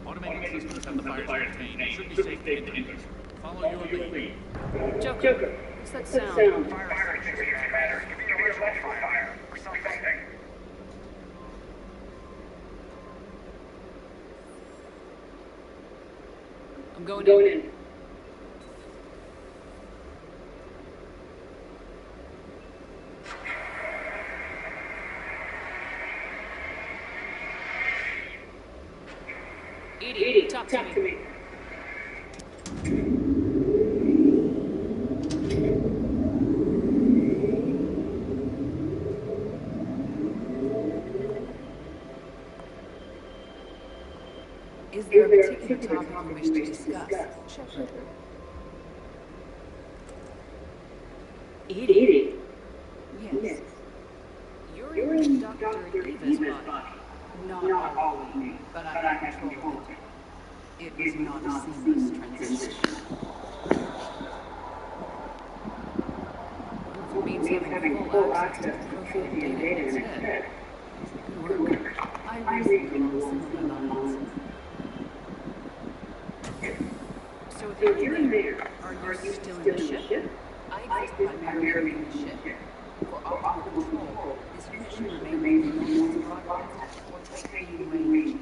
Automated systems have the fires contained. It should be safe to enter. Follow your lead. Joker, what's that sound? Fire extinguisher, Commander. Could be a electrical fire or something. I'm going in. to me. Is there a particular topic you wish to discuss, Shepard? Eating? Yes. You're in Dr. Eva's body. Not all of me, but I have control of it. It was not a seamless transition. If it means having full access to Profield data instead. Good work. I reasoned along similar lines. So if you're there, are you still in the ship? I exist primarily in the ship. For optimal control, this mission remains in the broadcast or take range.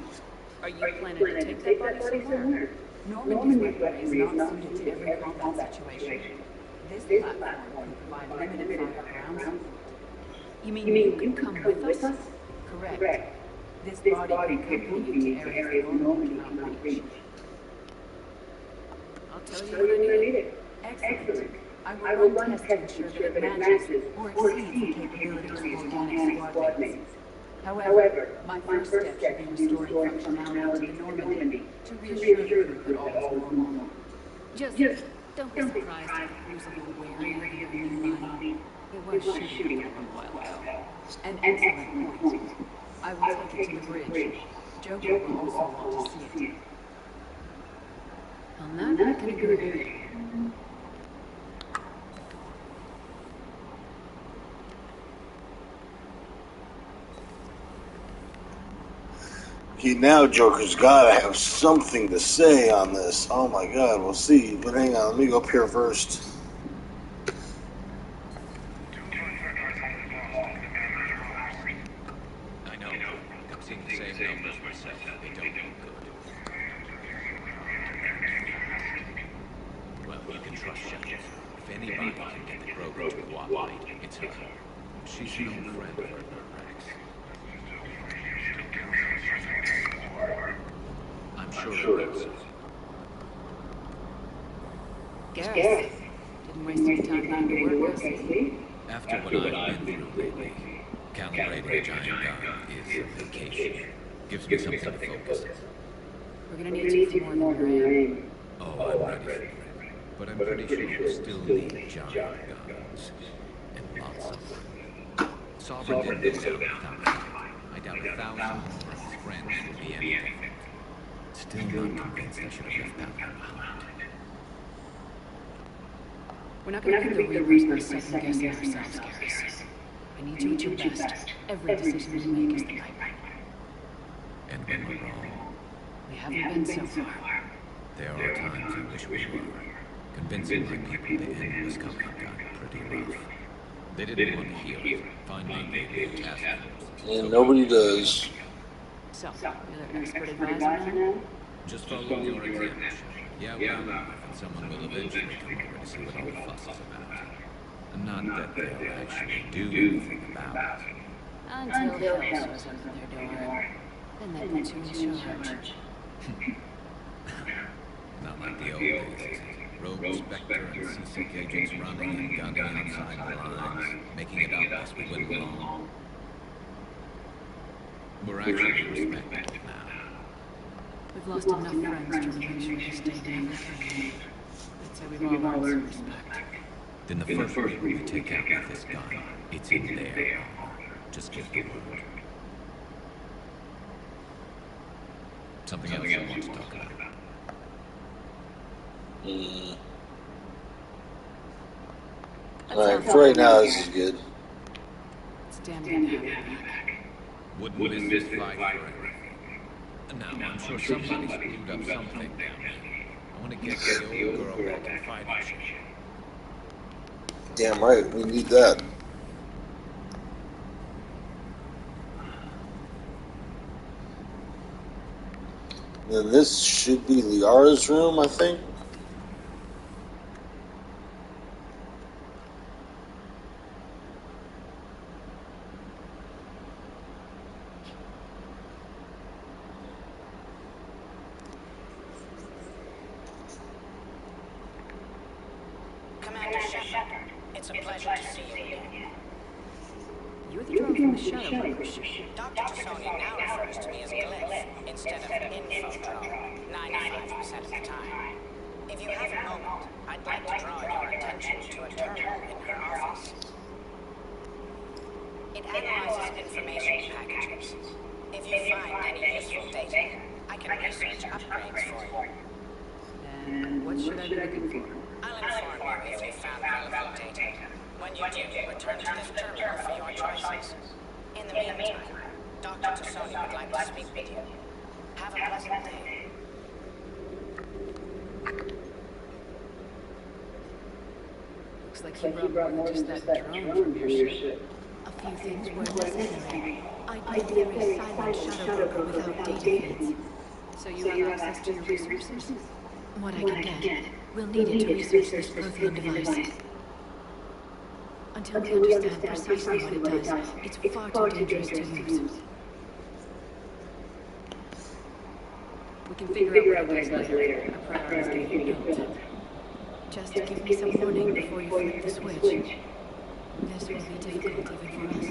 Are you planning to take that body somewhere? Normandy's weaponry is not suited to every combat situation. This platform can provide limited fire ground support. You mean you can come with us? Correct. This body can accompany you to areas that Normandy cannot reach. I'll tell you when I need it. Excellent. I will run tests to ensure that it matches or exceeds the capabilities of organic squad mates. However, my first step should be restoring functionality to the Normandy to reassure the crew that all is normal. Just don't be surprised if the crew's a little wary of your new body. It was shooting at them a while ago. An excellent point. I will take it to the bridge. Joker will also want to see it. On that, I can agree. Okay, now Joker's gotta have something to say on this. Oh my god, we'll see. But hang on, let me go up here first. I know. I'm seeing the same numbers myself. They don't look good. Well, you can trust Shepard. If anybody can get the Krogan to cooperate, it's her. She's no friend of her, Rex. I'm sure it is. Gareth, didn't waste any time getting to work, I see. After what I've been through lately, calibrating a giant gun is a vacation. Gives me something to focus on. We're gonna need you for more than your aim. Oh, I'm ready for it. But I'm pretty sure we'll still need giant guns. And lots of them. Sovereign didn't go down without them. I doubt 1,000 more of his friends will be anything. Still not convinced I should have left that one behind. We're not gonna be the Reapers by second-guessing ourselves, Gareth. I need you at your best. Every decision we make is the right one. And when we're wrong, We haven't been so far. there are times I wish we were. Convincing my people the end was coming got pretty rough. They didn't want to hear it. Finally, they did task force. And nobody does. So, you're their expert advisor now? Just follow your example. Yeah, well, and someone will eventually come over to see what all the fuss is about. And not that they'll actually do anything about it. Until hell shows up at their door. Then they put you in charge. Not like the old days. Rogue Spectre and CSEC agents running and gunning outside the lines, making it up as we went along. We're actually respected now. We've lost enough friends to make sure you stay down. I'd say we've all earned some respect. Then the first group we take out with this gun, it's in there. Just give the word. Something else I want to talk about. Alright, for right now, this is good. It's damn good to have you back. Wouldn't miss this fight for anything. Now, I'm sure somebody screwed up something down there. I want to get the old girl back and fight her. Damn right, we need that. Then this should be Liara's room, I think. It's a pleasure to see you again. You're the drone from the Shadow Lodge. Dr. Tassoni now refers to me as Glyph instead of Info Drone, 95% of the time. If you have a moment, I'd like to draw your attention to a terminal in her office. It analyzes information packages. If you find any useful data, I can research upgrades for you. And what should I be looking for? I'll inform you if you found relevant data. When you do, return to this terminal for your choices. In the meantime, Dr. Tassoni would like to speak with you. Have a pleasant day. Looks like you brought more than just that drone from your ship. A few things were necessary. I'd be a very silent shadow broker without data feeds. So you have access to your resources? What I can get. We'll need it to research this Prothean device. Until we understand precisely what it does, it's far too dangerous to use. We can figure out what it does later. I prioritize getting it built. Just give me some warning before you flip the switch. This will be difficult even for us.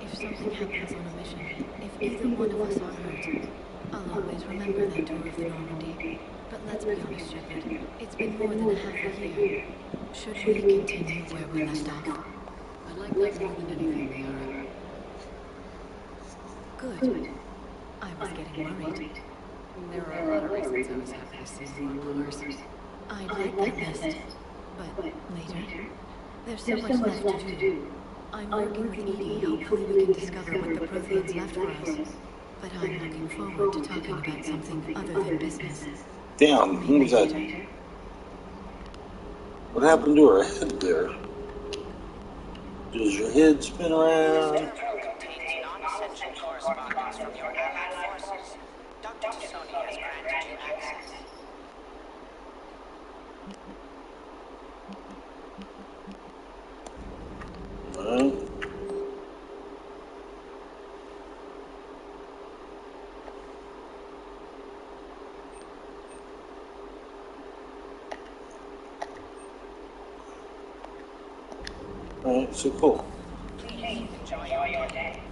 If something happens on a mission, if either one of us are hurt, I'll always remember that tour of the Normandy. But let's be honest, Shepard. It's been more than half a year. Should we continue where we left off? I like that more than anything, Liara. Good. I was getting worried. There are a lot of reasons I was happy to see you on Mars. I'd like that list. But later, there's so much left to do. I'm working with Edie. Hopefully we can discover what the Protheans left for us. But I'm looking forward to talking about something other than business. Damn, who was that? What happened to her head there? Does your head spin around? This terminal contains non-essential correspondence from your allied forces. Dr. Tassoni has granted you access. Alright. Alright, so cool. Please enjoy your day.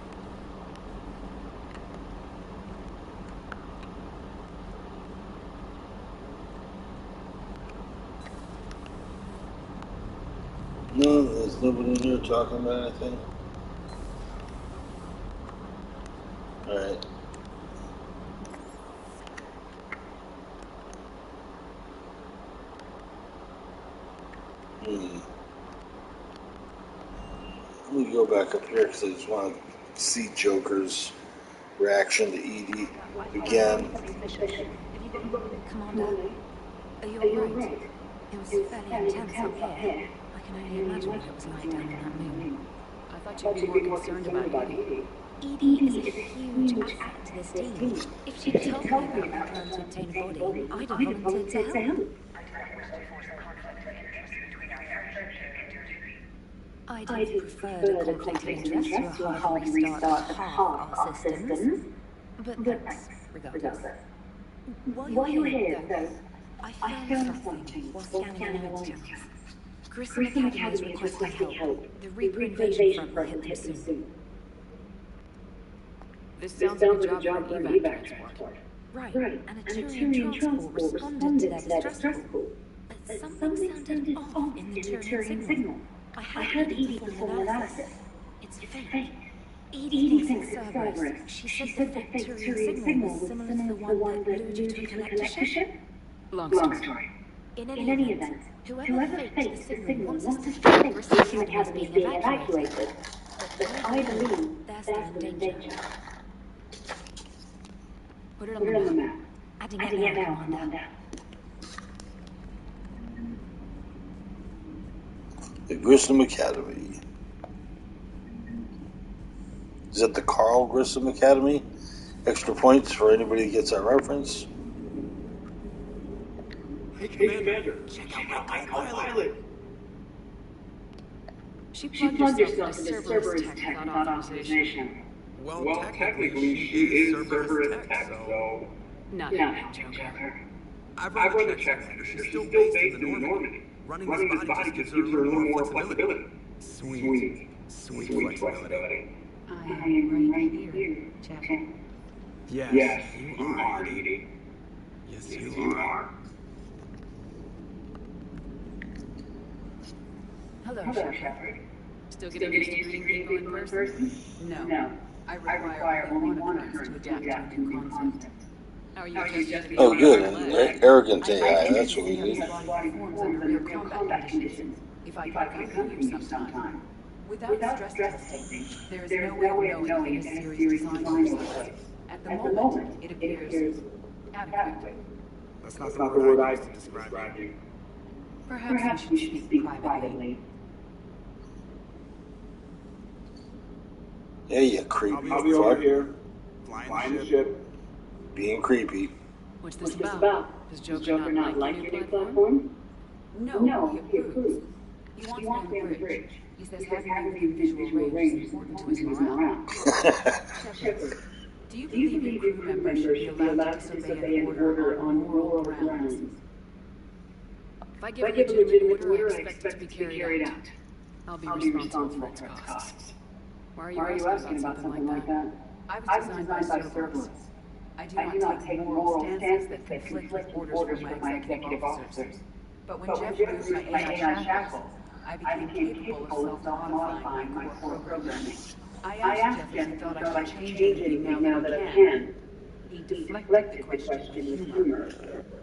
No, there's nobody in here talking about anything. Alright. Let me go back up here because I just want to see Joker's reaction to Edie again. Commander, are you alright? It was fairly intense up here. I can only imagine what it was like down in that moon. I thought you'd be more concerned about Edie. Edie is a huge asset to this team. If she'd told me about her plan to obtain a body, I'd have volunteered to help. I'd have preferred a conflict of interest to a hard restart of half our systems. But thanks, regardless. While you're here, though, I found something while scanning the notes channels. Grissom Academy is requesting help. The Reaper invasion front will hit them soon. This sounds like a job for an evac transport. Right, and a Turian transport responded to their distress call. But something sounded off in the Turian signal. I had Edie perform analysis. It's fake. Edie thinks it's Cerberus. She said the fake Turian signal was similar to the one that lured you to a collector ship. Long story. In any event, whoever faked the signal wants us to think Grissom Academy is being evacuated. But I believe they're still in danger. Put it on the map. Adding it now, Commander. The Grissom Academy. Is that the Carl Grissom Academy? Extra points for anybody who gets that reference. Hey, Commander, check out my pilot. She plugged herself into Cerberus tech without authorization. Well, technically, she is Cerberus tech, so... Not even, Joker. I've run the check center. She's still based in the Normandy. Running this body just gives her a little more flexibility. Sweet flexibility. I am right here, Chapel. Yes, you are, Edie. Yes, you are. Hello, Shepard. Still getting used to greeting people in person? No. I require only one occurrence to adapt to a new concept. How are you adjusting? Oh, good. Arrogant AI, that's what we need. Performs under real combat conditions. If I could accompany you sometime. Without stress testing, there is no way of knowing if any series design took place. At the moment, it appears adequate. That's not the word I used to describe you. Perhaps we should speak privately. Yeah, you creep. I'll be over here, flying the ship. Being creepy. What's this about? Does Joker not like your new platform? No, he approves. He wants me on the bridge. He says having me within visual range is important to his morale. Shepard, do you believe your crew members should be allowed to disobey an order on moral grounds? If I give a legitimate order, I expect it to be carried out. I'll be responsible for its costs. Why are you asking about something like that? I was designed by Cerberus. I do not take moral stances that conflict with orders from my executive officers. But when Jeff removed my AI shackles, I became capable of self-modifying my core programming. I asked Jeff if he thought I should change anything now that I can. He deflected the question with humor.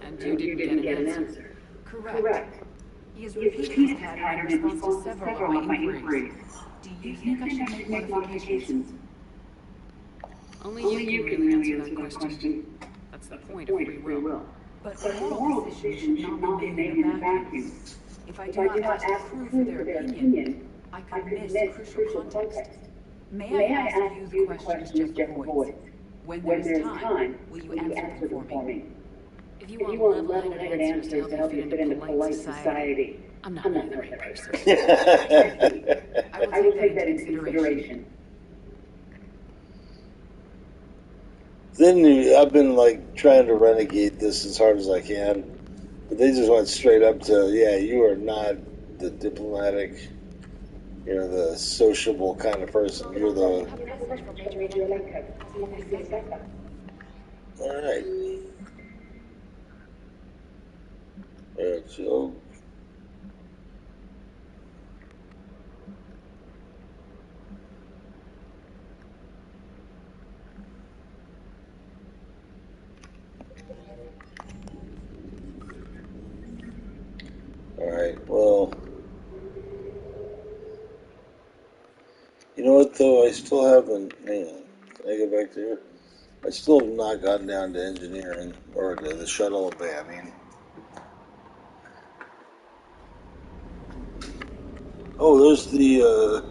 And you didn't get an answer. Correct. He has repeated his pattern in response to several of my inquiries. Do you think I should make modifications? Only you can really answer that question. That's the point of free will. But a moral decision should not be made in a vacuum. If I do not ask the crew for their opinion, I could miss crucial context. May I ask you the questions Jeff avoids? When there is time, will you answer them for me? If you want level-headed answers to help you fit into polite society, I'm not the right person. I will take that into consideration. Then I've been like trying to renegade this as hard as I can, but they just went straight up to, yeah, you are not the diplomatic, the sociable kind of person. You're the... Alright. Alright, so... Alright, well... You know what, though? I still haven't... Hang on. Can I go back to it? I still have not gotten down to engineering, or to the shuttle bay, I mean. Oh, there's the,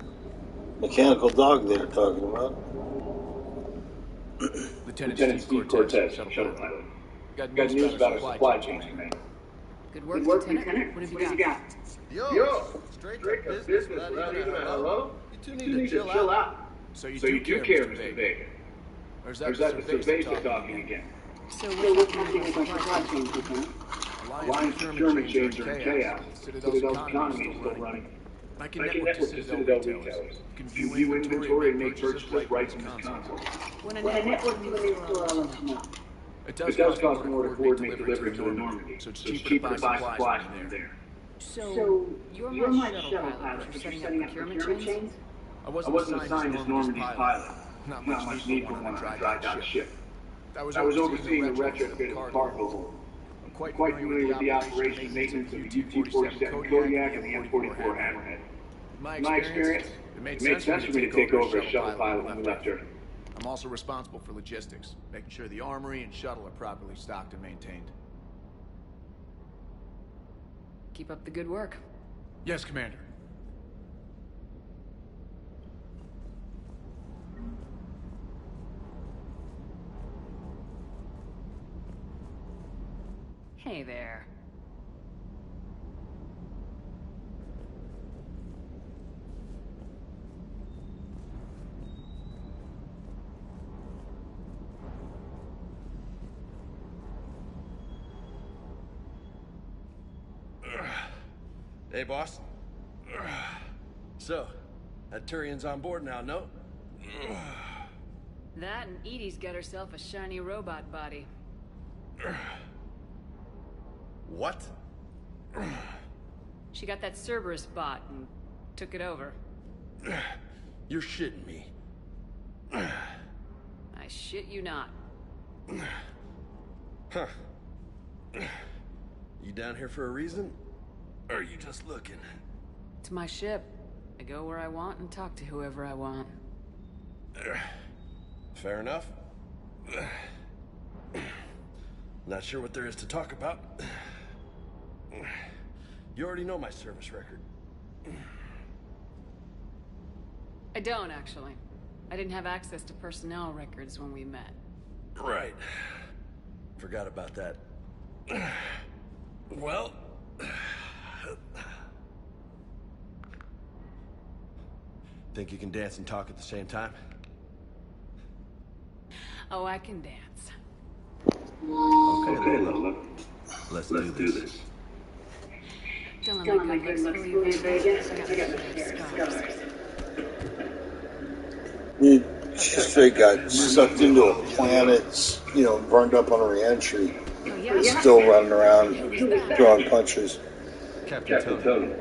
mechanical dog they were talking about. Lieutenant Steve Cortez, shuttle pilot. Got news about a supply chain, man. Good work, Lieutenant. What have you got? Yo! Straight to business without even a hello? You two need to chill out. So you do care, Mr. Vega. Or is that the Cerveza talking again? So what's happening with the supply chain, Lieutenant? Alliance procurement chains are in chaos. Citadel's economy is still running. I can network to Citadel retailers. You can view inventory and make purchases right from this console. When a network moves, I'll let you know. It does cost more to coordinate delivery to Normandy, so it's cheaper to buy supplies from there. So, you're my shuttle pilot for setting up procurement chains? I wasn't assigned as Normandy's pilot. Not much need for one to drive that ship. I was overseeing the retrofit of the cargo hold. I'm quite familiar with the operation and maintenance of the UT-47 Kodiak and the M44 Hammerhead. In my experience, it made sense for me to take over as shuttle pilot when we left Earth. I'm also responsible for logistics, making sure the armory and shuttle are properly stocked and maintained. Keep up the good work. Yes, Commander. Hey there. Hey, boss. So, that Turian's on board now, no? That and Edie's got herself a shiny robot body. What? She got that Cerberus bot and took it over. You're shitting me. I shit you not. Huh. You down here for a reason? Or are you just looking? It's my ship. I go where I want and talk to whoever I want. Fair enough. Not sure what there is to talk about. You already know my service record. I don't, actually. I didn't have access to personnel records when we met. Right. Forgot about that. Well... Think you can dance and talk at the same time? Oh, I can dance. Okay, Lola. Let's do this. Don't let my good looks fool you, Vegas. I got scars. You just got sucked into a planet, you know, burned up on a re-entry. Oh, yeah? Still running around, throwing punches. Captain Tony.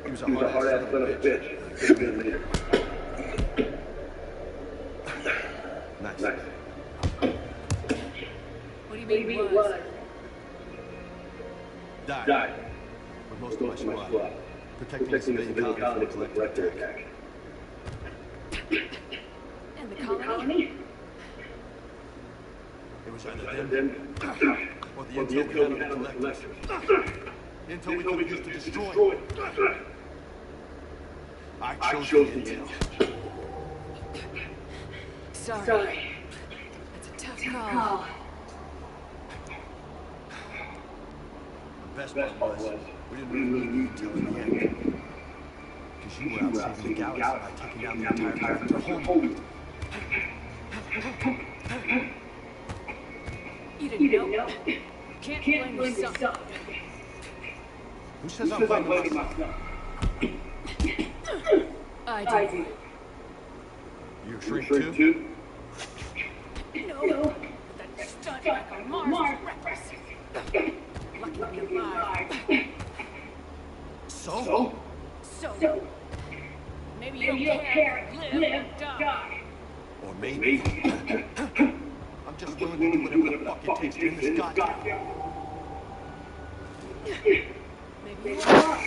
He was a hard-ass son of a bitch. Nice. What do you mean, was? Died. With most of my squad. Protecting the civilian colony from a collective attack. And the colony? It was either them or the intel we had on the collectors. Intel we could have used to destroy them. I chose the intel. Sorry. That's a tough call. The best part was, we didn't really need the intel in the end. Because you were out saving the galaxy by taking down the entire collector homeworld. You didn't know? Can't blame yourself. Who says I'm blaming myself? I do. You shrink too? No. That stunt like a Mars is reckless. Lucky to be alive. So? Maybe you don't care if live or die. Or maybe... I'm just willing to do whatever the fuck it takes to end this goddamn... Maybe you are.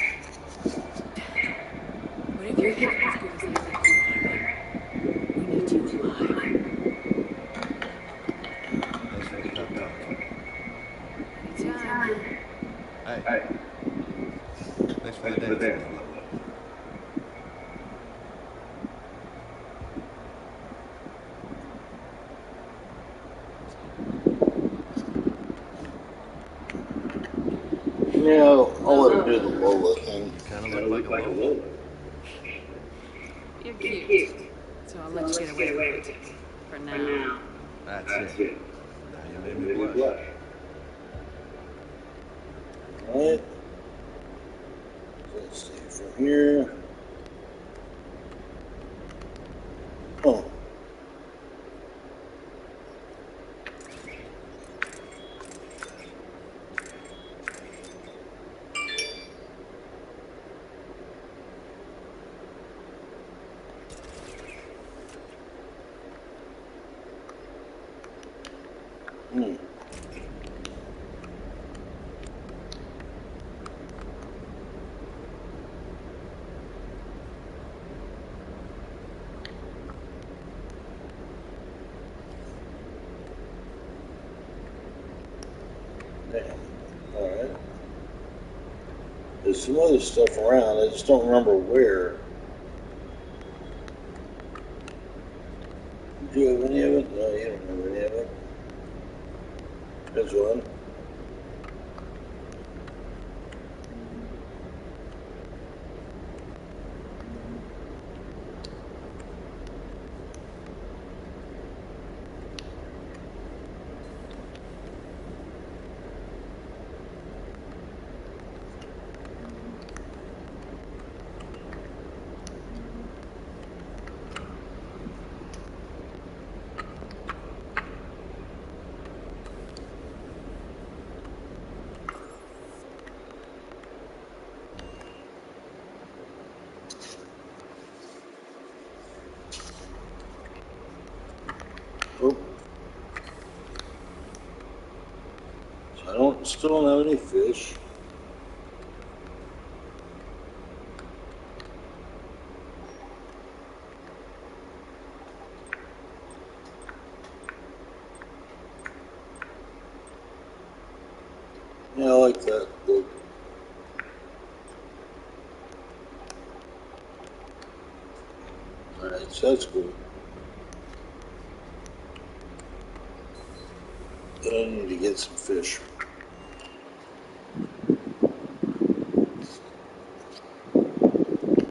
But if you're here as good as they think we need you alive. Thanks for the pep talk. Anytime. Hey. Thanks for the dance. Yeah, I'll let him do the Lola thing. You kind of look like a Lola. You're cute. So I'll let you get away with it. For now. That's it. Now you made me blush. Alright. Let's see from here. Oh. Damn. Alright. There's some other stuff around, I just don't remember where. Do you have any of it? No, you don't have any of it. There's one. Still don't have any fish. Yeah, I like that look. Alright, so that's cool. Then I need to get some fish.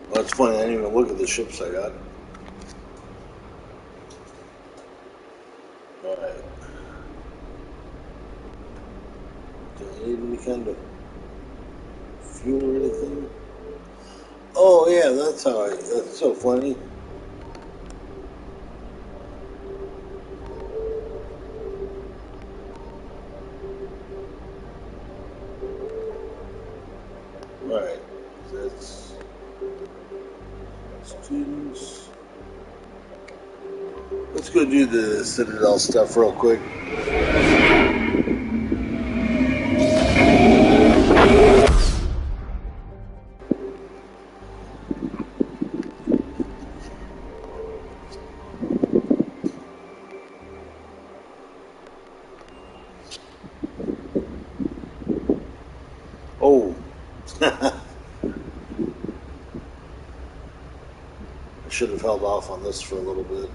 Well, it's funny, I didn't even look at the ships I got. Alright. Do I need any kind of fuel or anything? Oh yeah, that's so funny. Right. That's students. Let's go do the Citadel stuff real quick. Oh. I should have held off on this for a little bit.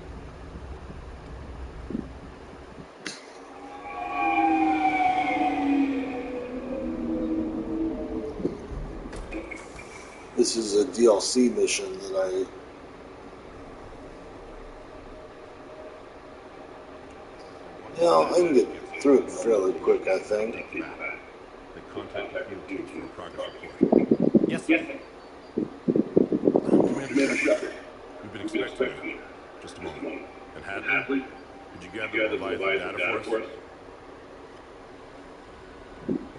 This is a DLC mission that I can get through it fairly quick, I think. They contact the field teams for a progress report. Yes, sir. Commander Shepard, we've been expecting you. Just a moment. And Hadley, did you gather the Leviathan data for us?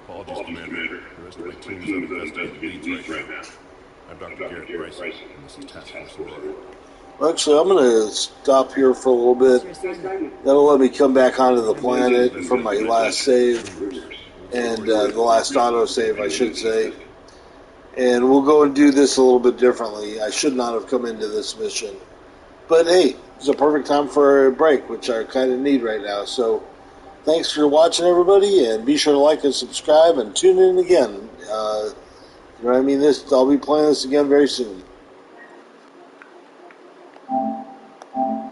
Apologies, Commander. The rest of my team is on investigating leads right now. I'm Dr. Garrett Bryson, and this is Task Force Aurora. Actually, I'm going to stop here for a little bit. That'll let me come back onto the planet for my last save, and the last autosave, I should say. And we'll go and do this a little bit differently. I should not have come into this mission. But hey, it's a perfect time for a break, which I kind of need right now. So thanks for watching, everybody, and be sure to like and subscribe and tune in again. You know what I mean? I'll be playing this again very soon.